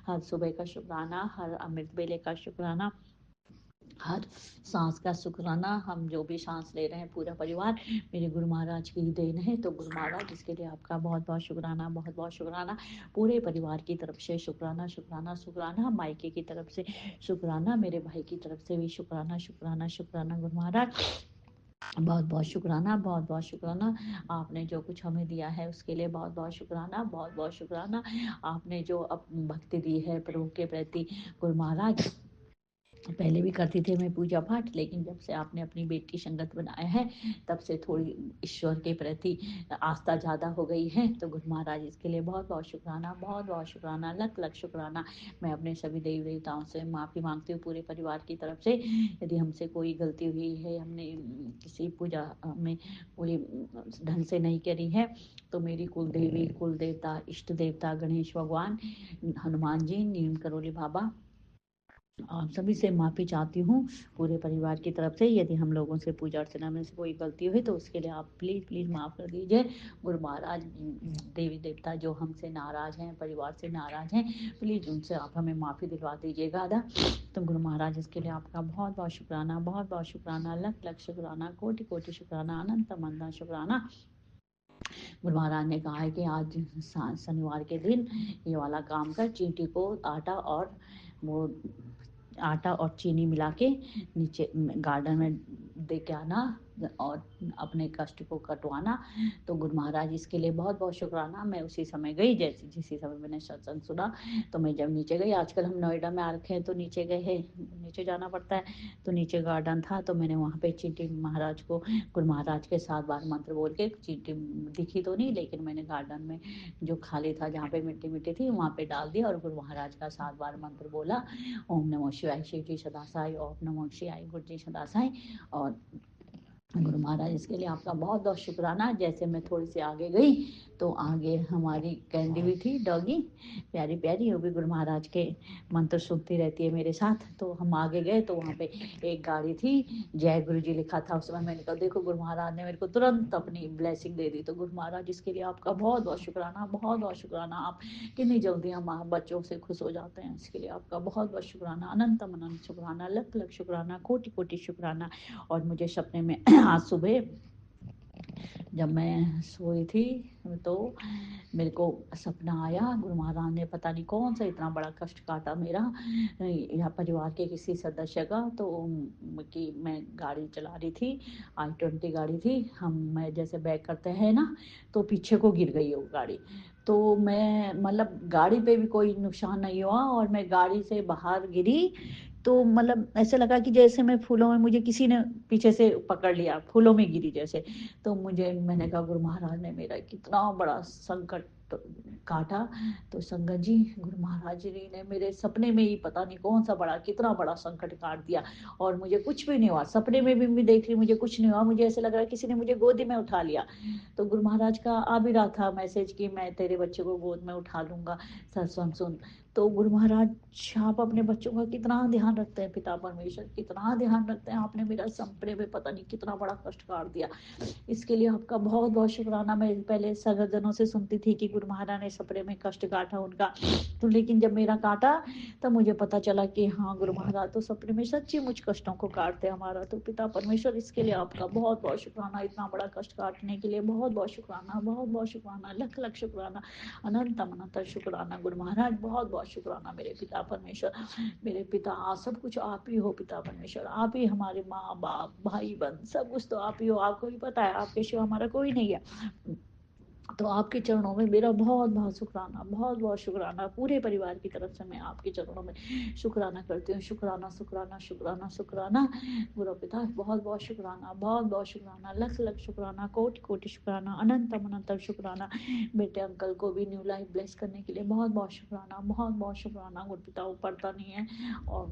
हर सुबह का शुक्राना, हर अमृत बेले का शुक्राना, हर सांस का शुक्राना। हम जो भी सांस ले रहे हैं पूरा परिवार मेरे गुरु महाराज की देन है। तो गुरु महाराज इसके लिए आपका बहुत बहुत शुक्राना, बहुत बहुत शुक्राना। पूरे परिवार की तरफ से शुक्राना शुक्राना शुक्राना, मायके की तरफ से शुक्राना, मेरे भाई की तरफ से भी शुक्राना शुक्राना शुक्राना। गुरु महाराज बहुत बहुत शुक्राना, बहुत बहुत शुक्राना। आपने जो कुछ हमें दिया है उसके लिए बहुत बहुत शुक्राना, बहुत बहुत शुक्राना। आपने जो भक्ति दी है प्रभु के प्रति, गुरु महाराज पहले भी करती थी मैं पूजा पाठ, लेकिन जब से आपने अपनी बेटी संगत बनाया है तब से थोड़ी ईश्वर के प्रति आस्था ज़्यादा हो गई है। तो गुरु महाराज इसके लिए बहुत बहुत शुक्राना, बहुत बहुत शुक्राना, लख लख शुक्राना। मैं अपने सभी देवी देवताओं से माफ़ी मांगती हूँ पूरे परिवार की तरफ से, यदि हमसे कोई गलती हुई है, हमने किसी पूजा में कोई ढंग से नहीं करी है, तो मेरी कुल देवी, कुल देवता, इष्ट देवता, गणेश भगवान, हनुमान जी, नीम करोली बाबा, आप सभी से माफ़ी चाहती हूँ पूरे परिवार की तरफ से। यदि हम लोगों से पूजा अर्चना में से कोई गलती हुई तो उसके लिए आप प्लीज़ प्लीज़ माफ़ कर दीजिए। गुरु महाराज, देवी देवता जो हमसे नाराज़ हैं, परिवार से नाराज़ हैं, प्लीज़ उनसे आप हमें माफ़ी दिलवा दीजिएगा अदा। तो गुरु महाराज इसके लिए आपका बहुत बहुत शुक्राना, बहुत बहुत शुक्राना, लख लख शुक्राना, कोटि कोटि शुक्राना, अनंत अनंत शुक्राना। गुरु महाराज ने कहा है कि आज शनिवार के दिन ये वाला काम कर, चींटी को आटा और चीनी मिला के नीचे गार्डन में दे के आना और अपने कष्ट को कटवाना। तो गुरु महाराज इसके लिए बहुत बहुत शुक्राना। मैं उसी समय गई, जैसे जिसी समय मैंने सत्संग सुना, तो मैं जब नीचे गई, आजकल हम नोएडा में आ रखे हैं तो नीचे गए हैं, नीचे जाना पड़ता है, तो नीचे गार्डन था, तो मैंने वहाँ पे चींटी महाराज को, गुरु महाराज के 7 बार मंत्र बोल के, चींटी दिखी तो नहीं लेकिन मैंने गार्डन में जो खाली था जहाँ पे मिट्टी मिट्टी थी वहाँ पे डाल दिया और गुरु महाराज का 7 बार मंत्र बोला, ओम नमो शिवाय शिव जी सदासाई, ओम नमो शिवाय गुरु जी सदासाई। और गुरु महाराज इसके लिए आपका बहुत बहुत शुक्राना। जैसे मैं थोड़ी सी आगे गई तो आगे हमारी कैंडी भी थी, डॉगी प्यारी प्यारी, वो भी गुरु महाराज के मंत्र सुनती रहती है मेरे साथ। तो हम आगे गए तो वहाँ पे एक गाड़ी थी, जय गुरु जी लिखा था। उस समय मैंने कहा देखो गुरु महाराज ने मेरे को तुरंत अपनी ब्लेसिंग दे दी। तो गुरु महाराज इसके लिए आपका बहुत बहुत शुक्राना, बहुत बहुत शुक्राना। आप कितनी जल्दी हम बच्चों से खुश हो जाते हैं, इसके लिए आपका बहुत बहुत शुक्राना, अनंतम अनंत शुक्राना, लख लख शुक्राना, कोटि कोटि शुक्राना। और मुझे सपने में आज सुबह जब मैं सोई थी तो मेरे को सपना आया, गुरु महाराज ने पता नहीं कौन सा इतना बड़ा कष्ट काटा मेरा या परिवार के किसी सदस्य का। तो कि मैं गाड़ी चला रही थी, i20 गाड़ी थी, मैं जैसे बैक करते हैं ना, तो पीछे को गिर गई वो गाड़ी। तो मैं मतलब गाड़ी पे भी कोई नुकसान नहीं हुआ और मैं गाड़ी से बाहर गिरी तो मतलब ऐसे लगा कि जैसे मैं फूलों में, मुझे किसी ने पीछे से पकड़ लिया, फूलों में गिरी जैसे। तो मैंने कहा गुरु महाराज ने मेरा कितना बड़ा संकट काटा। तो संगत जी, गुरु महाराज जी ने मेरे सपने में ही पता नहीं कौन सा कितना बड़ा संकट काट दिया, और मुझे कुछ भी नहीं हुआ। सपने में भी मैं देख रही, मुझे कुछ नहीं हुआ। मुझे ऐसे लग रहा है किसी ने मुझे गोदी में उठा लिया। तो गुरु महाराज का आ भी रहा था मैसेज कि मैं तेरे बच्चे को गोद में उठा लूंगा, सत्संग सुन। तो गुरु महाराज, आप अपने बच्चों का कितना ध्यान रखते हैं, पिता परमेश्वर कितना ध्यान रखते हैं। आपने मेरा सपने में पता नहीं कितना बड़ा कष्ट काट दिया, इसके लिए आपका बहुत बहुत शुक्राना। मैं पहले सगरजनों से सुनती थी कि गुरु महाराज ने सपने में कष्ट काटा उनका, तो लेकिन जब मेरा काटा तब मुझे पता चला कि हाँ, गुरु महाराज तो सपने में सच्ची मुझ कष्टों को काटते हमारा। तो पिता परमेश्वर, इसके लिए आपका बहुत बहुत शुक्राना, इतना बड़ा कष्ट काटने के लिए बहुत बहुत शुक्राना, बहुत बहुत शुक्राना, लख लख शुक्राना, अनंत अनंत शुक्राना। गुरु महाराज बहुत बहुत शुक्राना मेरे पिता परमेश्वर, मेरे पिता। सब कुछ आप ही हो पिता परमेश्वर, आप ही हमारे माँ बाप भाई बहन सब कुछ तो आप ही हो। आपको भी पता है आपके सिवा हमारा कोई नहीं है। तो आपके चरणों में मेरा बहुत बहुत शुक्राना, बहुत बहुत शुक्राना। पूरे परिवार की तरफ से मैं आपके चरणों में शुक्राना करती हूँ। शुक्राना शुक्राना शुक्राना शुक्राना गुरु पिता, बहुत बहुत शुक्राना, बहुत बहुत शुक्राना, लख लख शुक्राना, कोटि कोटि शुक्राना, अनंतम अनंतम शुक्राना। बेटे अंकल को भी न्यू लाइफ ब्लेस करने के लिए बहुत बहुत शुक्राना, बहुत बहुत शुक्राना। गुरु पिता वो पढ़ता नहीं है और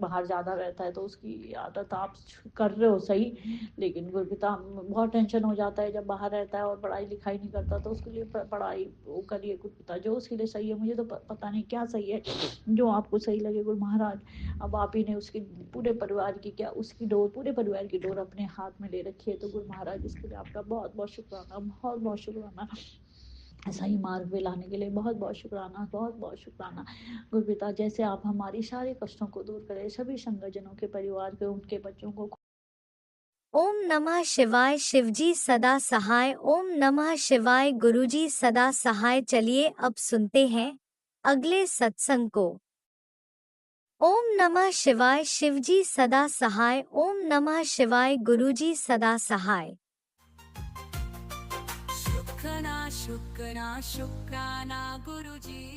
बाहर ज़्यादा रहता है, तो उसकी आदत आप कर रहे हो सही, लेकिन गुरु पिता बहुत टेंशन हो जाता है जब बाहर रहता है और पढ़ाई लिखाई नहीं करता। तो उसके लिए पढ़ाई वो करिए गुरु पिता, जो उसके लिए सही है। मुझे तो पता नहीं क्या सही है, जो आपको सही लगे गुरु महाराज। अब आप ही ने उसकी पूरे परिवार की, क्या उसकी डोर, पूरे परिवार की डोर अपने हाथ में ले रखी है। तो गुरु महाराज, इसके लिए आपका बहुत बहुत शुक्राना, बहुत बहुत शुक्राना। सही मार्ग पे लाने के लिए बहुत बहुत शुक्राना, बहुत बहुत शुक्राना। गुरु पिता, जैसे आप हमारी सारे कष्टों को दूर करें, सभी संगजनों के परिवार के, उनके बच्चों को। ओम नमः शिवाय। शिवजी सदा सहाय। ओम नमः शिवाय। गुरुजी सदा सहाय। चलिए अब सुनते हैं अगले सत्संग को। ओम नमः शिवाय। शिवजी सदा सहाय। ओम नमः शिवाय। गुरुजी सदा सहाय। शुक्राना शुक्राना शुक्राना गुरुजी।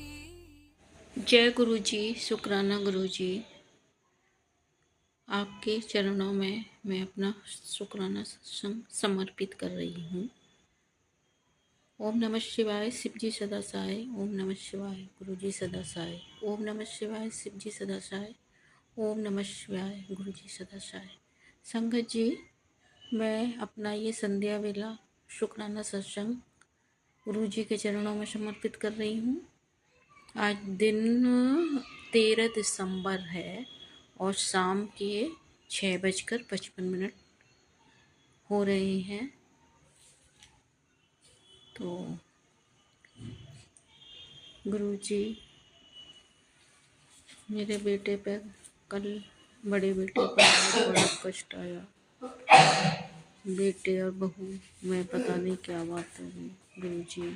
जय गुरु जी, शुक्राना गुरु जी। आपके चरणों में मैं अपना शुक्राना समर्पित कर रही हूँ। ओम नमः शिवाय, शिव जी सदा सहाय। ओम नमः शिवाय, गुरु जी सदा सहाय। ओम नमः शिवाय, शिव जी सदा सहाय। ओम नमः शिवाय, गुरु जी सदा सहाय। संगत जी, मैं अपना ये संध्या वेला शुक्राना सत्संग गुरु जी के चरणों में समर्पित कर रही हूँ। आज दिन 13 दिसंबर है और शाम के 6:55 हो रहे हैं। तो गुरुजी, मेरे बेटे पर कल, बड़े बेटे पर बहुत बड़ा कष्ट आया। बेटे और बहू में पता नहीं क्या बात होगी गुरुजी।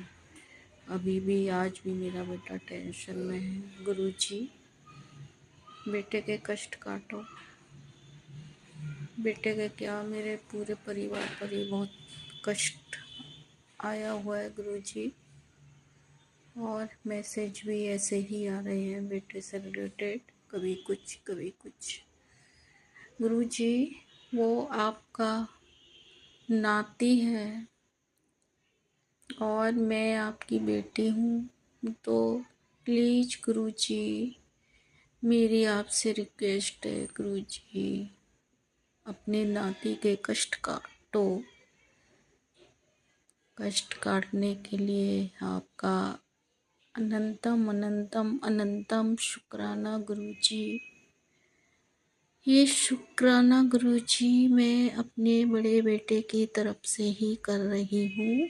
अभी भी आज भी मेरा बेटा टेंशन में है। गुरुजी, बेटे के कष्ट काटो। बेटे के क्या, मेरे पूरे परिवार पर ही बहुत कष्ट आया हुआ है गुरुजी। और मैसेज भी ऐसे ही आ रहे हैं बेटे से रिलेटेड, कभी कुछ कभी कुछ। गुरुजी, वो आपका नाती है और मैं आपकी बेटी हूँ। तो प्लीज़ गुरुजी, मेरी आपसे रिक्वेस्ट है गुरुजी, अपने नाती के कष्ट काटो। कष्ट काटने के लिए आपका अनंतम अनंतम अनंतम शुक्राना गुरुजी। ये शुक्राना गुरुजी मैं अपने बड़े बेटे की तरफ से ही कर रही हूँ।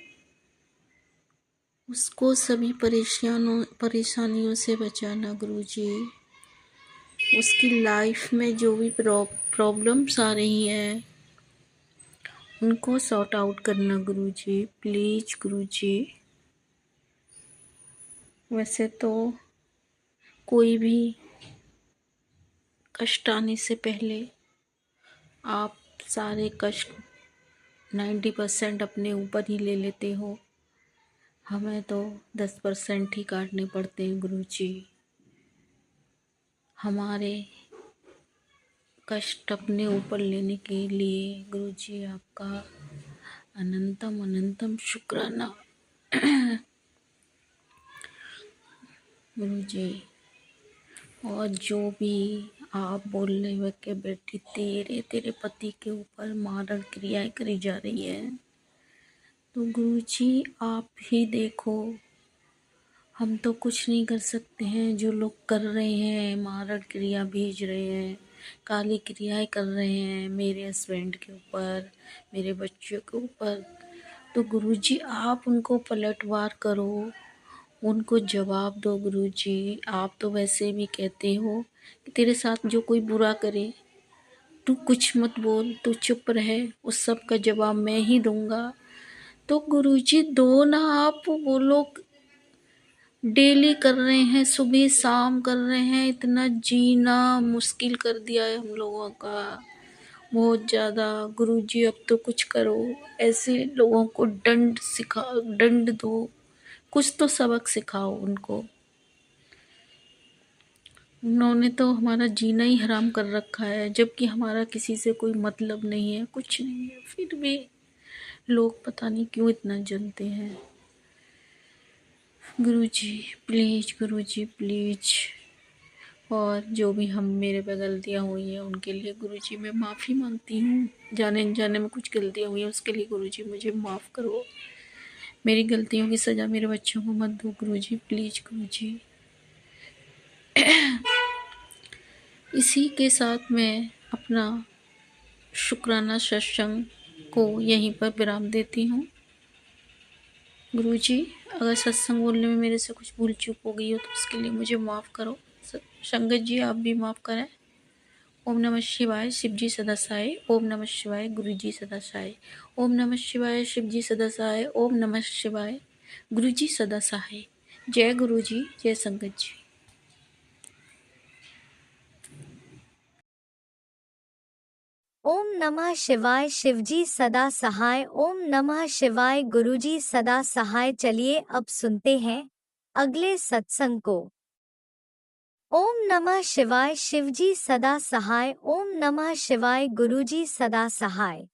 उसको सभी परेशानियों से बचाना गुरुजी। उसकी लाइफ में जो भी प्रॉब्लम्स आ रही हैं उनको सॉर्ट आउट करना गुरुजी, प्लीज़ गुरुजी। वैसे तो कोई भी कष्ट आने से पहले आप सारे कष्ट 90% अपने ऊपर ही ले लेते हो, हमें तो 10% ही काटने पड़ते हैं गुरुजी। हमारे कष्ट अपने ऊपर लेने के लिए गुरुजी आपका अनंतम अनंतम शुक्राना। गुरुजी, और जो भी आप बोल रहे हो कि बेटी तेरे पति के ऊपर मारण क्रियाएं करी जा रही है, तो गुरुजी आप ही देखो, हम तो कुछ नहीं कर सकते हैं। जो लोग कर रहे हैं, मारण क्रिया भेज रहे हैं, काली क्रियाएं कर रहे हैं मेरे हस्बैंड के ऊपर, मेरे बच्चों के ऊपर, तो गुरुजी आप उनको पलटवार करो, उनको जवाब दो। गुरुजी आप तो वैसे भी कहते हो कि तेरे साथ जो कोई बुरा करे तू कुछ मत बोल, तू चुप रहे, उस सब का जवाब मैं ही दूंगा। तो गुरुजी दो ना आप। वो लोग डेली कर रहे हैं, सुबह शाम कर रहे हैं, इतना जीना मुश्किल कर दिया है हम लोगों का बहुत ज़्यादा। गुरुजी अब तो कुछ करो, ऐसे लोगों को दंड सिखाओ, दंड दो, कुछ तो सबक सिखाओ उनको। उन्होंने तो हमारा जीना ही हराम कर रखा है, जबकि हमारा किसी से कोई मतलब नहीं है, कुछ नहीं है, फिर भी लोग पता नहीं क्यों इतना जलते हैं। गुरुजी प्लीज़, गुरुजी प्लीज़। और जो भी हम मेरे पे गलतियाँ हुई हैं उनके लिए गुरुजी मैं माफ़ी मांगती हूँ। जाने अनजाने में कुछ गलतियाँ हुई हैं उसके लिए गुरुजी मुझे माफ़ करो। मेरी गलतियों की सज़ा मेरे बच्चों को मत दो गुरुजी, प्लीज़ गुरुजी। इसी के साथ मैं अपना शुक्राना सत्संग को यहीं पर विराम देती हूँ। गुरुजी अगर सत्संग बोलने में मेरे से कुछ भूल चूक हो गई हो तो उसके लिए मुझे माफ़ करो। संगत जी आप भी माफ़ करें। ओम नमः शिवाय, शिव जी सदा सहाय। ओम नमः शिवाय, गुरु जी सदा सहाय। ओम नमः शिवाय, शिव जी सदा सहाय। ओम नमः शिवाय, गुरु जी सदा सहाय। जय गुरु जी, जय संगत जी। ओम नमः शिवाय, शिवजी सदा सहाय। ओम नमः शिवाय, गुरुजी सदा सहाय। चलिए अब सुनते हैं अगले सत्संग को। ओम नमः शिवाय, शिवजी सदा सहाय। ओम नमः शिवाय, गुरुजी सदा सहाय।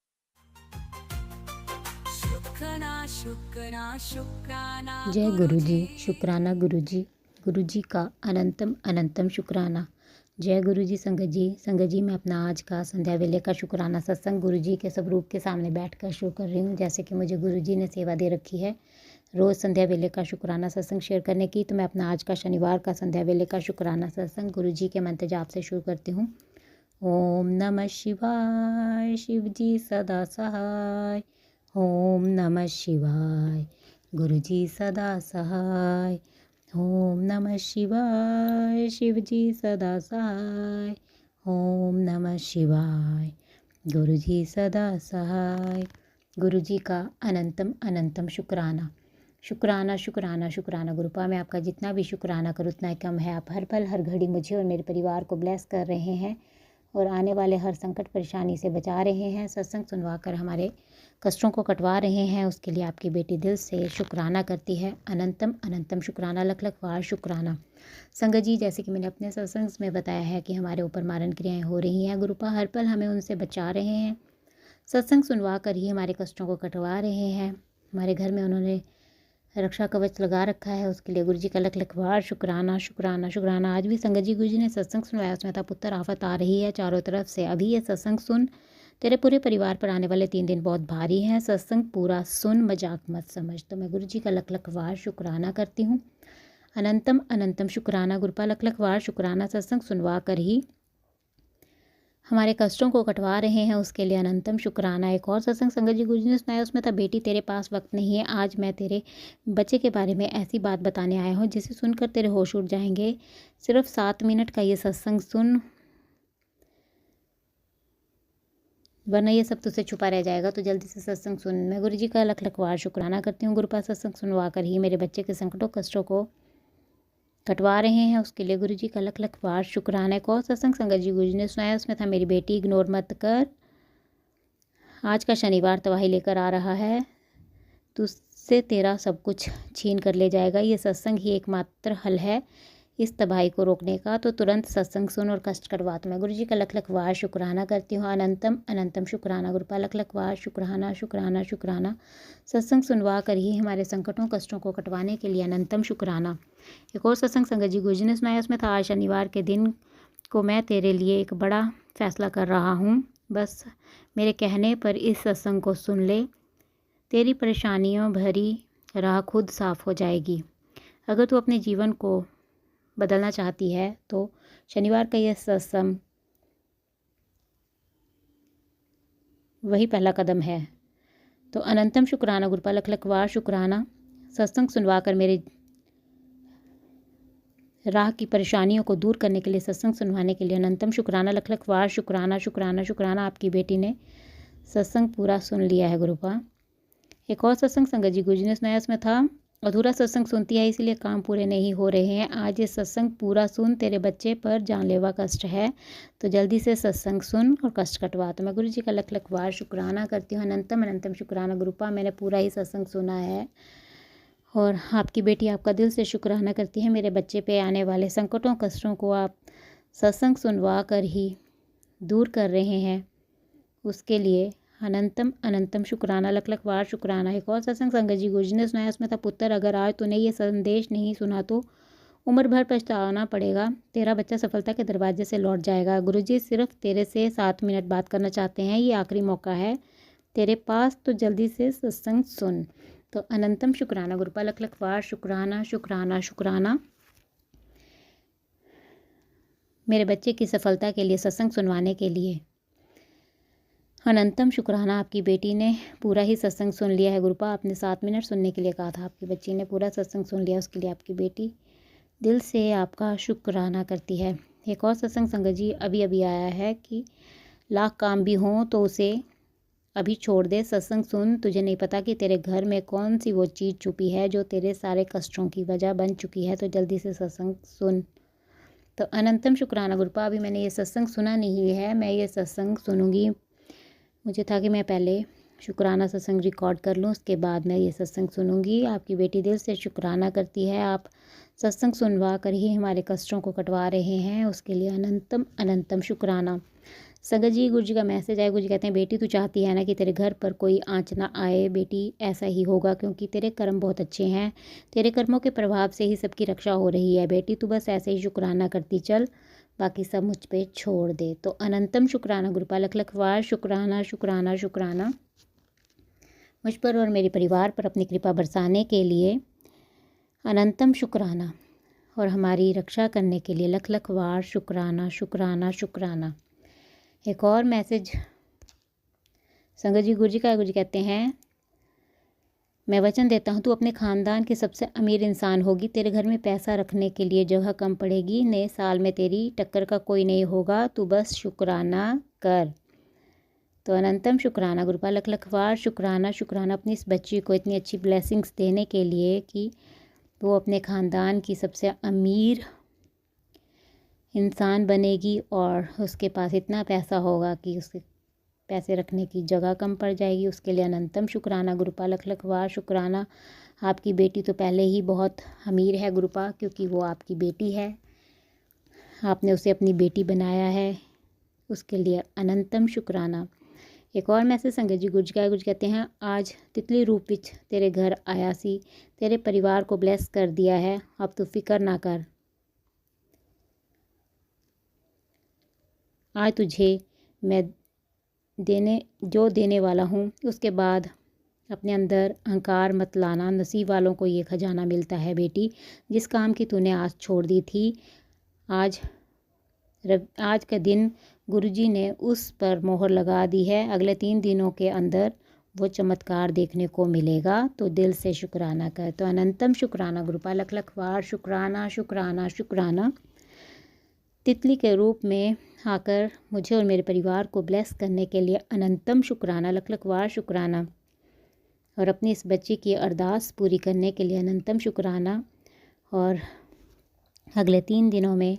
शुक्राना शुक्राना शुक्राना जय गुरुजी, शुक्राना गुरुजी का अनंतम अनंतम शुक्राना। जय गुरुजी संगत जी मैं अपना आज का संध्या वेले का शुक्राना सत्संग गुरुजी के स्वरूप के सामने बैठकर शुरू कर रही हूँ। जैसे कि मुझे गुरुजी ने सेवा दे रखी है रोज़ संध्या वेले का शुक्राना सत्संग शेयर करने की, तो मैं अपना आज का शनिवार का संध्या वेले का शुक्राना सत्संग गुरुजी के मंत्र जाप से शुरू करती हूँ। ओम नमः शिवाय, शिव जी सदा सहाय। ओम नमः शिवाय, गुरुजी सदा सहाय। ओम नमः शिवाय, शिव जी सदा सहाय। ओम नमः शिवाय, गुरुजी सदा सहाय। गुरुजी का अनंतम अनंतम शुक्राना। शुक्राना शुक्राना शुक्राना गुरुपा, मैं आपका जितना भी शुक्राना करूँ उतना ही कम है। आप हर पल हर घड़ी मुझे और मेरे परिवार को ब्लेस कर रहे हैं और आने वाले हर संकट परेशानी से बचा रहे हैं। सत्संग सुनवा कर हमारे कष्टों को कटवा रहे हैं, उसके लिए आपकी बेटी दिल से शुक्राना करती है। अनंतम अनंतम शुक्राना, लख लख बार शुक्राना। संगत जी जैसे कि मैंने अपने सत्संग में बताया है कि हमारे ऊपर मारण क्रियाएं हो रही हैं, गुरुपा हर पल हमें उनसे बचा रहे हैं। सत्संग सुनवा कर ही हमारे कष्टों को कटवा रहे हैं। हमारे घर में उन्होंने रक्षा कवच लगा रखा है, उसके लिए गुरुजी का लख लख बार शुक्राना शुक्राना शुक्राना। आज भी संगत जी गुरुजी ने सत्संग सुनवाया, उसमें था पुत्र आफत आ रही है चारों तरफ से, अभी ये सत्संग सुन, तेरे पूरे परिवार पर आने वाले 3 दिन बहुत भारी हैं। सत्संग पूरा सुन, मजाक मत समझ। तो मैं गुरुजी का लख लख बार शुक्राना करती हूँ। अनंतम अनंतम शुक्राना गुरुपा, लख लख बार शुक्राना। सत्संग सुनवा कर ही हमारे कष्टों को कटवा रहे हैं, उसके लिए अनंतम शुक्राना। एक और सत्संग संगत जी गुरुजी ने सुनाया, उसमें था बेटी तेरे पास वक्त नहीं है। आज मैं तेरे बच्चे के बारे में ऐसी बात बताने आया हूँ जिसे सुनकर तेरे होश उड़ जाएंगे। सिर्फ 7 मिनट का ये सत्संग सुन, वरना ये सब तुझसे छुपा रह जाएगा, तो जल्दी से सत्संग सुन। मैं गुरुजी का लख लख बार शुक्राना करती हूँ। गुरुपा सत्संग सुनवा कर ही मेरे बच्चे के संकटों कष्टों को कटवा रहे हैं, उसके लिए गुरुजी का लख लख बार शुक्राना। एक और सत्संग संगत जी गुरुजी ने सुनाया, उसमें था मेरी बेटी इग्नोर मत कर, आज का शनिवार तबाही लेकर आ रहा है, तुझसे तेरा सब कुछ छीन कर ले जाएगा। ये सत्संग ही एकमात्र हल है इस तबाही को रोकने का, तो तुरंत सत्संग सुन और कष्ट कटवा। तो मैं गुरु जी का लख लख वार शुक्राना करती हूँ। अनंतम अनंतम शुक्राना गुरुपा, लख लख वार शुक्राना शुक्राना शुक्राना। सत्संग सुनवा कर ही हमारे संकटों कष्टों को कटवाने के लिए अनंतम शुक्राना। एक और सत्संग संगत जी गुरु जी ने सुनाया, उसमें था आज शनिवार के दिन को मैं तेरे लिए एक बड़ा फैसला कर रहा हूँ, बस मेरे कहने पर इस सत्संग को सुन ले, तेरी परेशानियों भरी राह खुद साफ हो जाएगी। अगर तू अपने जीवन को बदलना चाहती है तो शनिवार का यह सत्संग वही पहला कदम है। तो अनंतम शुक्राना गुरुपा, लख लख वार शुक्राना। सत्संग सुनवा कर मेरे राह की परेशानियों को दूर करने के लिए, सत्संग सुनवाने के लिए अनंतम शुक्राना, लख लख वार शुक्राना शुक्राना शुक्राना। आपकी बेटी ने सत्संग पूरा सुन लिया है गुरुपा। एक और सत्संग संगत जी गुरु जी ने सुनाया, उसमें था अधूरा सत्संग सुनती है इसलिए काम पूरे नहीं हो रहे हैं। आज ये सत्संग पूरा सुन, तेरे बच्चे पर जानलेवा कष्ट है, तो जल्दी से सत्संग सुन और कष्ट कटवा। तो मैं गुरु जी का लख लख वार शुक्राना करती हूँ। अनंतम अनंतम शुक्राना गुरुपा, मैंने पूरा ही सत्संग सुना है और आपकी बेटी आपका दिल से शुक्राना करती है। मेरे बच्चे पे आने वाले संकटों कष्टों को आप सत्संग सुनवा कर ही दूर कर रहे हैं, उसके लिए अनंतम अनंतम शुक्राना, लख लख वार शुक्राना। एक और सत्संग संगत जी गुरु जी ने सुनाया, उसमें था पुत्र अगर आज तूने ये संदेश नहीं सुना तो उम्र भर पछताना पड़ेगा, तेरा बच्चा सफलता के दरवाजे से लौट जाएगा। गुरु जी सिर्फ तेरे से 7 मिनट बात करना चाहते हैं, ये आखिरी मौका है तेरे पास, तो जल्दी से सत्संग सुन। तो अनंतम शुक्राना गुरुपा, लख लख वार शुक्राना शुक्राना शुक्राना। मेरे बच्चे की सफलता के लिए, सत्संग सुनवाने के लिए अनंतम शुक्राना। आपकी बेटी ने पूरा ही सत्संग सुन लिया है गुरुपा। आपने 7 मिनट सुनने के लिए कहा था, आपकी बच्ची ने पूरा सत्संग सुन लिया, उसके लिए आपकी बेटी दिल से आपका शुक्राना करती है। एक और सत्संग संगत जी अभी अभी आया है कि लाख काम भी हों तो उसे अभी छोड़ दे, सत्संग सुन, तुझे नहीं पता कि तेरे घर में कौन सी वो चीज़ छुपी है जो तेरे सारे कष्टों की वजह बन चुकी है, तो जल्दी से सत्संग सुन। तो अनंतम शुक्राना गुरुपा, अभी मैंने ये सत्संग सुना नहीं है, मैं ये सत्संग सुनूंगी। मुझे था कि मैं पहले शुक्राना सत्संग रिकॉर्ड कर लूँ, उसके बाद मैं ये सत्संग सुनूंगी। आपकी बेटी दिल से शुक्राना करती है, आप सत्संग सुनवा कर ही हमारे कष्टों को कटवा रहे हैं, उसके लिए अनंतम अनंतम शुक्राना। संगत जी गुरु जी का मैसेज आया, गुरु जी कहते हैं बेटी तू चाहती है ना कि तेरे घर पर कोई आँच ना आए, बेटी ऐसा ही होगा क्योंकि तेरे कर्म बहुत अच्छे हैं, तेरे कर्मों के प्रभाव से ही सबकी रक्षा हो रही है बेटी, तू बस ऐसे ही शुक्राना करती चल, बाकी सब मुझ पे छोड़ दे। तो अनंतम शुक्राना गुरुपा, लख लख वार शुक्राना शुक्राना शुक्राना। मुझ पर और मेरे परिवार पर अपनी कृपा बरसाने के लिए अनंतम शुक्राना, और हमारी रक्षा करने के लिए लख लख वार शुक्राना शुक्राना शुक्राना। एक और मैसेज संगत जी गुरु जी का, गुरु जी कहते हैं मैं वचन देता हूँ तू अपने ख़ानदान की सबसे अमीर इंसान होगी, तेरे घर में पैसा रखने के लिए जगह कम पड़ेगी, नए साल में तेरी टक्कर का कोई नहीं होगा, तू बस शुक्राना कर। तो अनंतम शुक्राना गुरुपा, लख लख वार शुक्राना शुक्राना अपनी इस बच्ची को इतनी अच्छी ब्लेसिंग्स देने के लिए कि वो अपने ख़ानदान की सबसे अमीर इंसान बनेगी और उसके पास इतना पैसा होगा कि उसके पैसे रखने की जगह कम पड़ जाएगी, उसके लिए अनंतम शुक्राना गुरुपा, लख लख वार शुक्राना। आपकी बेटी तो पहले ही बहुत अमीर है गुरुपा, क्योंकि वो आपकी बेटी है, आपने उसे अपनी बेटी बनाया है, उसके लिए अनंतम शुक्राना। एक और मैसेज संगत जी गुरु जी का, गुरु जी कहते हैं आज तितली रूप विच तेरे घर आया सी, तेरे परिवार को ब्लेस कर दिया है, अब तू फिक्र ना कर, आज तुझे मैं देने वाला हूँ, उसके बाद अपने अंदर अहंकार मत लाना, नसीब वालों को ये खजाना मिलता है बेटी, जिस काम की तूने आज छोड़ दी थी, आज का दिन गुरुजी ने उस पर मोहर लगा दी है, अगले 3 दिनों के अंदर वो चमत्कार देखने को मिलेगा, तो दिल से शुक्राना कर। तो अनंतम शुक्राना गुरुपा, लख लख वार शुक्राना शुक्राना शुक्राना। तितली के रूप में आकर मुझे और मेरे परिवार को ब्लेस करने के लिए अनंतम शुक्राना, लख लख वार शुक्राना, और अपनी इस बच्ची की अरदास पूरी करने के लिए अनंतम शुक्राना। और अगले 3 दिनों में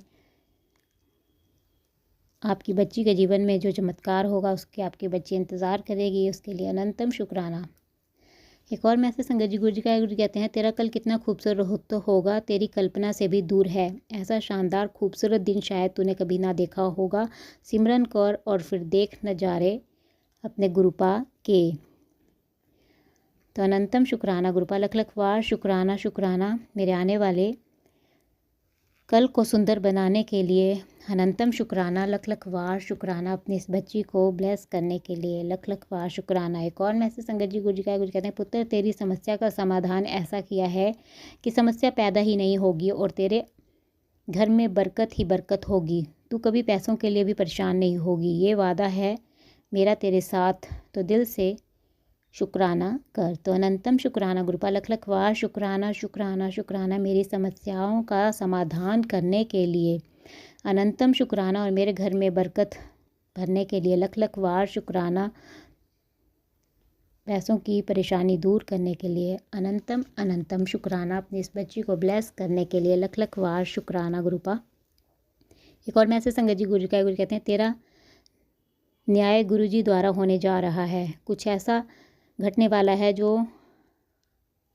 आपकी बच्ची के जीवन में जो चमत्कार होगा उसके आपकी बच्ची इंतज़ार करेगी, उसके लिए अनंतम शुक्राना। एक और मैसेज संगत जी, गुरु जी का गुरु जी कहते हैं, तेरा कल कितना खूबसूरत होगा, तेरी कल्पना से भी दूर है। ऐसा शानदार खूबसूरत दिन शायद तूने कभी ना देखा होगा। सिमरन कर और फिर देख नज़ारे अपने गुरुपा के। तो अनंतम शुक्राना गुरुपा, लख लख वार शुक्राना शुक्राना मेरे आने वाले कल को सुंदर बनाने के लिए। अनंतम शुक्राना, लख लख वार शुक्राना अपनी इस बच्ची को ब्लेस करने के लिए। लख लख वार शुक्राना। एक और मैसेज संगत जी, गुरु जी का गुरु कहते हैं, पुत्र तेरी समस्या का समाधान ऐसा किया है कि समस्या पैदा ही नहीं होगी और तेरे घर में बरकत ही बरकत होगी। तू कभी पैसों के लिए भी परेशान नहीं होगी, ये वादा है मेरा तेरे साथ। तो दिल से शुक्राना कर। तो अनंतम शुक्राना गुरुपा, लख लख वार शुक्राना शुक्राना शुक्राना मेरी समस्याओं का समाधान करने के लिए। अनंतम शुक्राना और मेरे घर में बरकत भरने के लिए। लख लख वार शुक्राना पैसों की परेशानी दूर करने के लिए। अनंतम अनंतम शुक्राना अपनी इस बच्ची को ब्लेस करने के लिए। लख लख वार शुक्राना गुरुपा। एक और मैसेज संगत जी, गुरु का गुरु कहते हैं, तेरा न्याय गुरु जी द्वारा होने जा रहा है। कुछ ऐसा घटने वाला है जो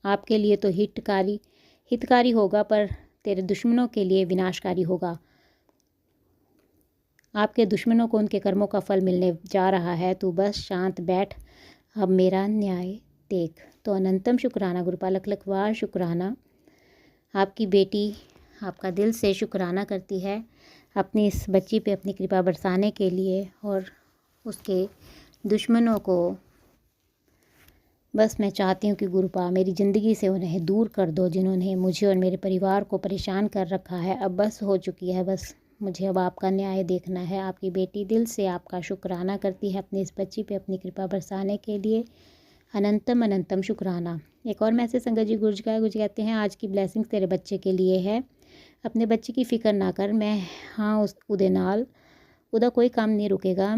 आपके लिए तो हितकारी होगा, पर तेरे दुश्मनों के लिए विनाशकारी होगा। आपके दुश्मनों को उनके कर्मों का फल मिलने जा रहा है। तू बस शांत बैठ, अब मेरा न्याय देख। तो अनंतम शुक्राना गुरुपा, लख लख वार शुक्राना। आपकी बेटी आपका दिल से शुक्राना करती है अपनी इस बच्ची पे अपनी कृपा बरसाने के लिए, और उसके दुश्मनों को बस मैं चाहती हूँ कि गुरुपा मेरी ज़िंदगी से उन्हें दूर कर दो, जिन्होंने मुझे और मेरे परिवार को परेशान कर रखा है। अब बस हो चुकी है, बस मुझे अब आपका न्याय देखना है। आपकी बेटी दिल से आपका शुक्राना करती है अपनी इस बच्ची पे अपनी कृपा बरसाने के लिए। अनंतम अनंतम शुक्राना। एक और मैसेज संगत जी, गुरु जी का गुरु जी कहते हैं, आज की ब्लेसिंग तेरे बच्चे के लिए है। अपने बच्चे की फ़िक्र ना कर, मैं हाँ उदे नाल उदा कोई काम नहीं रुकेगा।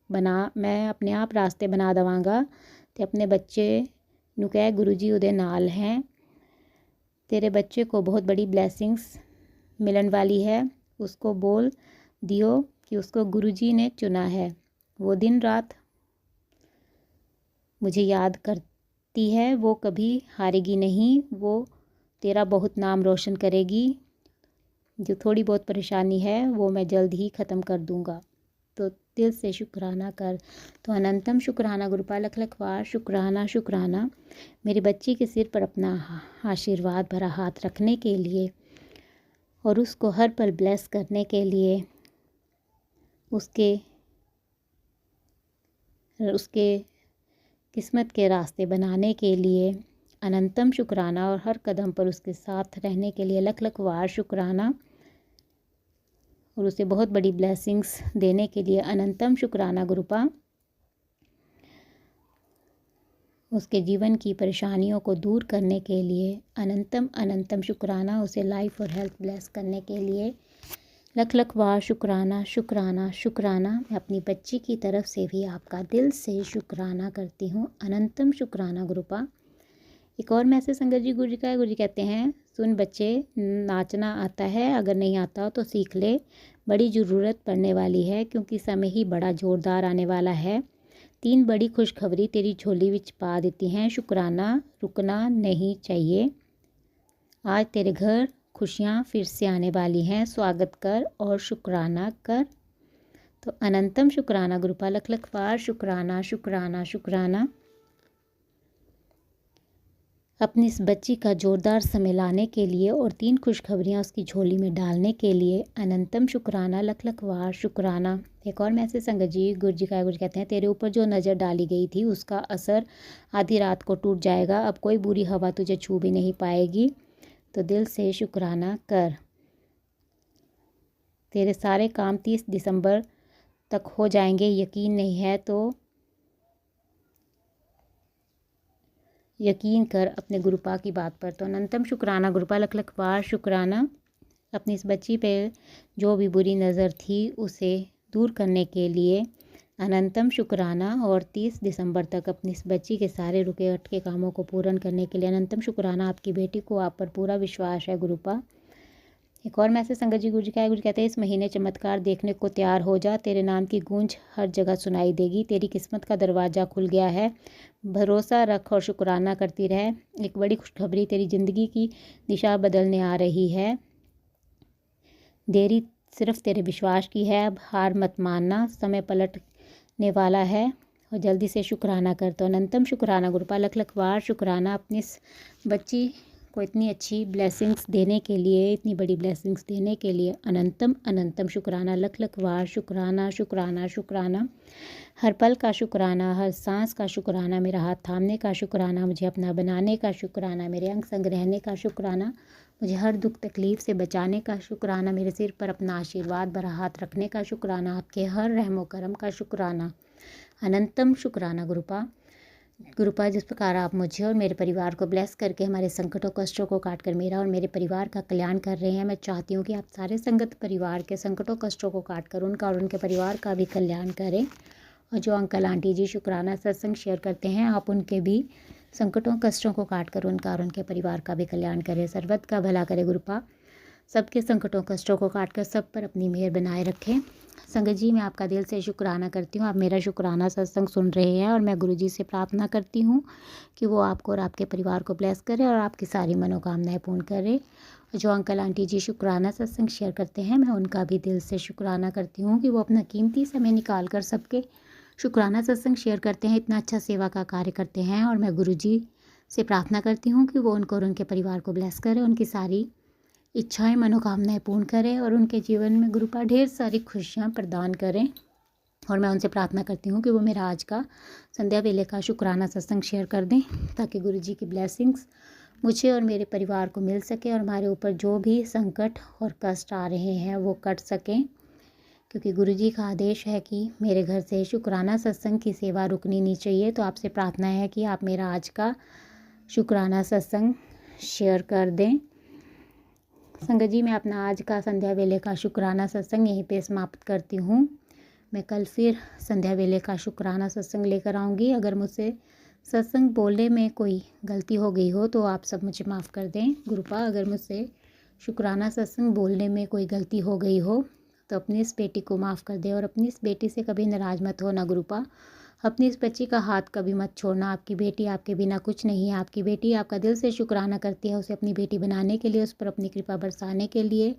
मैं अपने आप रास्ते बना देवांगा। ते अपने बच्चे नू कह गुरु जी उदे नाल हैं। तेरे बच्चे को बहुत बड़ी ब्लेसिंग्स मिलन वाली है। उसको बोल दियो कि उसको गुरु जी ने चुना है। वो दिन रात मुझे याद करती है, वो कभी हारेगी नहीं। वो तेरा बहुत नाम रोशन करेगी। जो थोड़ी बहुत परेशानी है वो मैं जल्द ही ख़त्म कर दूँगा। तो दिल से शुक्राना कर। तो अनंतम शुक्राना गुरुपा, लख लख वार शुक्राना शुक्राना मेरी बच्ची के सिर पर अपना आशीर्वाद भरा हाथ रखने के लिए और उसको हर पल ब्लेस करने के लिए, उसके किस्मत के रास्ते बनाने के लिए। अनंतम शुक्राना और हर कदम पर उसके साथ रहने के लिए। लख लख वार शुक्राना और उसे बहुत बड़ी ब्लेसिंग्स देने के लिए। अनंतम शुक्राना गुरुपा, उसके जीवन की परेशानियों को दूर करने के लिए। अनंतम अनंतम शुक्राना उसे लाइफ और हेल्थ ब्लेस करने के लिए। लख लख वार शुक्राना शुक्राना शुक्राना। मैं अपनी बच्ची की तरफ से भी आपका दिल से शुक्राना करती हूँ। अनंतम शुक्राना गुरुपा। एक और मैसेज संगत जी, गुरु जी का गुरु जी कहते हैं, सुन बच्चे, नाचना आता है, अगर नहीं आता हो तो सीख ले। बड़ी ज़रूरत पड़ने वाली है क्योंकि समय ही बड़ा ज़ोरदार आने वाला है। 3 बड़ी खुशखबरी तेरी झोली विच पा देती हैं। शुक्राना रुकना नहीं चाहिए। आज तेरे घर खुशियाँ फिर से आने वाली हैं। स्वागत कर और शुक्राना कर। तो अनंतम शुक्राना गुरुपा, लख लख वार शुक्राना शुक्राना शुक्राना अपनी इस बच्ची का ज़ोरदार समय लाने के लिए और 3 खुशखबरियाँ उसकी झोली में डालने के लिए। अनंतम शुक्राना, लख लख वार शुक्राना। एक और मैसेज संगत जी, गुरु जी का गुरु कहते हैं, तेरे ऊपर जो नज़र डाली गई थी उसका असर आधी रात को टूट जाएगा। अब कोई बुरी हवा तुझे छू भी नहीं पाएगी। तो दिल से शुक्राना कर। तेरे सारे काम 30 दिसंबर तक हो जाएंगे। यकीन नहीं है तो यकीन कर अपने गुरुपा की बात पर। तो अनंतम शुक्राना गुरुपा, लख लख वार शुक्राना अपनी इस बच्ची पे जो भी बुरी नज़र थी उसे दूर करने के लिए। अनंतम शुक्राना और 30 दिसंबर तक अपनी इस बच्ची के सारे रुके अटके कामों को पूर्ण करने के लिए। अनंतम शुक्राना, आपकी बेटी को आप पर पूरा विश्वास है गुरुपा। एक और मैसेज संगत जी गुरु जी का है। गुरु कहते हैं इस महीने चमत्कार देखने को तैयार हो जा, तेरे नाम की गूंज हर जगह सुनाई देगी, तेरी किस्मत का दरवाज़ा खुल गया है, भरोसा रख और शुक्राना करती रहे। एक बड़ी खुशखबरी, तेरी ज़िंदगी की दिशा बदलने आ रही है, देरी सिर्फ तेरे विश्वास की है, अब हार मत मानना, समय पलटने वाला है और जल्दी से शुक्राना कर। तो अनंतम शुक्राना गुरुपा, लख लख बार शुक्राना अपनी इस बच्ची को इतनी अच्छी ब्लेसिंग्स देने के लिए, इतनी बड़ी ब्लेसिंग्स देने के लिए अनंतम अनंतम शुक्राना, लख लख बार शुक्राना शुक्राना शुक्राना। हर पल का शुक्राना, हर सांस का शुक्राना, मेरा हाथ थामने का शुक्राना, मुझे अपना बनाने का शुक्राना, मेरे अंग संग रहने का शुक्राना, मुझे हर दुख तकलीफ़ से बचाने का शुक्राना, मेरे सिर पर अपना आशीर्वाद भरा हाथ रखने का शुक्राना, आपके हर रहमो करम का शुक्राना, अनंतम शुक्राना गुरुपा जिस प्रकार आप मुझे और मेरे परिवार को ब्लेस करके हमारे संकटों कष्टों को काट कर मेरा और मेरे परिवार का कल्याण कर रहे हैं, मैं चाहती हूँ कि आप सारे संगत परिवार के संकटों कष्टों को काट कर उनका और उनके परिवार का भी कल्याण करें। और जो अंकल आंटी जी शुक्राना सत्संग शेयर करते हैं, आप उनके भी संकटों कष्टों को काट कर उनका और उनके परिवार का भी कल्याण करें, सर्वत का भला करे गुरुपा, सबके संकटों कष्टों को काट कर सब पर अपनी मेहर बनाए रखें। संगत जी मैं आपका दिल से शुक्राना करती हूँ, आप मेरा शुक्राना सत्संग सुन रहे हैं और मैं गुरु जी से प्रार्थना करती हूँ कि वो आपको और आपके परिवार को ब्लेस करे और आपकी सारी मनोकामनाएं पूर्ण करे। जो अंकल आंटी जी शुक्राना सत्संग शेयर करते हैं, मैं उनका भी दिल से शुक्राना करती हूँ कि वो अपना कीमती समय निकाल कर सबके शुक्राना सत्संग शेयर करते हैं, इतना अच्छा सेवा का कार्य करते हैं और मैं गुरु जी से प्रार्थना करती हूँ कि वो उनको और उनके परिवार को ब्लेस करे, उनकी सारी इच्छाएं मनोकामनाएं पूर्ण करें और उनके जीवन में गुरुपा ढेर सारी खुशियाँ प्रदान करें। और मैं उनसे प्रार्थना करती हूँ कि वो मेरा आज का संध्या वेले का शुक्राना सत्संग शेयर कर दें ताकि गुरु जी की ब्लेसिंग्स मुझे और मेरे परिवार को मिल सके और हमारे ऊपर जो भी संकट और कष्ट आ रहे हैं वो कट सकें, क्योंकि गुरु जी का आदेश है कि मेरे घर से शुक्राना सत्संग की सेवा रुकनी नहीं चाहिए। तो आपसे प्रार्थना है कि आप मेरा आज का शुक्राना सत्संग शेयर कर दें। संगत जी मैं अपना आज का संध्या वेले का शुक्राना सत्संग यहीं पे समाप्त करती हूँ। मैं कल फिर संध्या वेले का शुक्राना सत्संग लेकर आऊँगी। अगर मुझसे सत्संग बोलने में कोई गलती हो गई हो तो आप सब मुझे माफ़ कर दें गुरुपा। अगर मुझसे शुक्राना सत्संग बोलने में कोई गलती हो गई हो तो अपनी इस बेटी को माफ़ कर दें और अपनी इस बेटी से कभी नाराज़ मत होना गुरुपा। अपनी इस बच्ची का हाथ कभी मत छोड़ना, आपकी बेटी आपके बिना कुछ नहीं है। आपकी बेटी आपका दिल से शुक्राना करती है, उसे अपनी बेटी बनाने के लिए, उस पर अपनी कृपा बरसाने के लिए,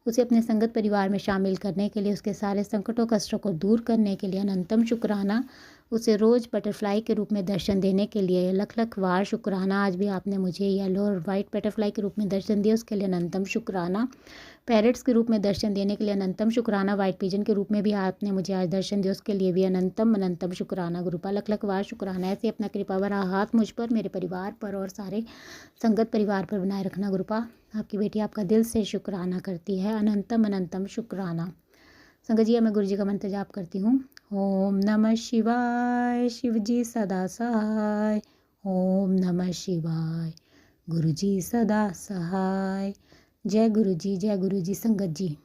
उसे अपने संगत परिवार में शामिल करने के लिए, उसके सारे संकटों कष्टों को दूर करने के लिए अनंतम शुक्राना। उसे रोज़ बटरफ्लाई के रूप में दर्शन देने के लिए लख लख वार शुक्राना। आज भी आपने मुझे येलो और वाइट बटरफ्लाई के रूप में दर्शन दिया, उसके लिए अनंतम शुक्राना। पैरेट्स के रूप में दर्शन देने के लिए अनंतम शुक्राना। वाइट पिजन के रूप में भी आपने मुझे आज दर्शन दिया, उसके लिए भी अनंतम अनंतम शुक्राना गुरुपा। लख लख वार शुक्राना। ऐसे अपना कृपा भरा हाथ मुझ पर, मेरे परिवार पर और सारे संगत परिवार पर बनाए रखना गुरुपा। आपकी बेटी आपका दिल से शुक्राना करती है, अनंतम अनंतम शुक्राना। संगत जी मैं गुरु जी का मंत्र जाप करती हूँ। ओम नमः शिवाय, शिव जी सदा सहाय। ओम नमः शिवाय, गुरु जी सदा सहाय। जय गुरु जी संगत जी।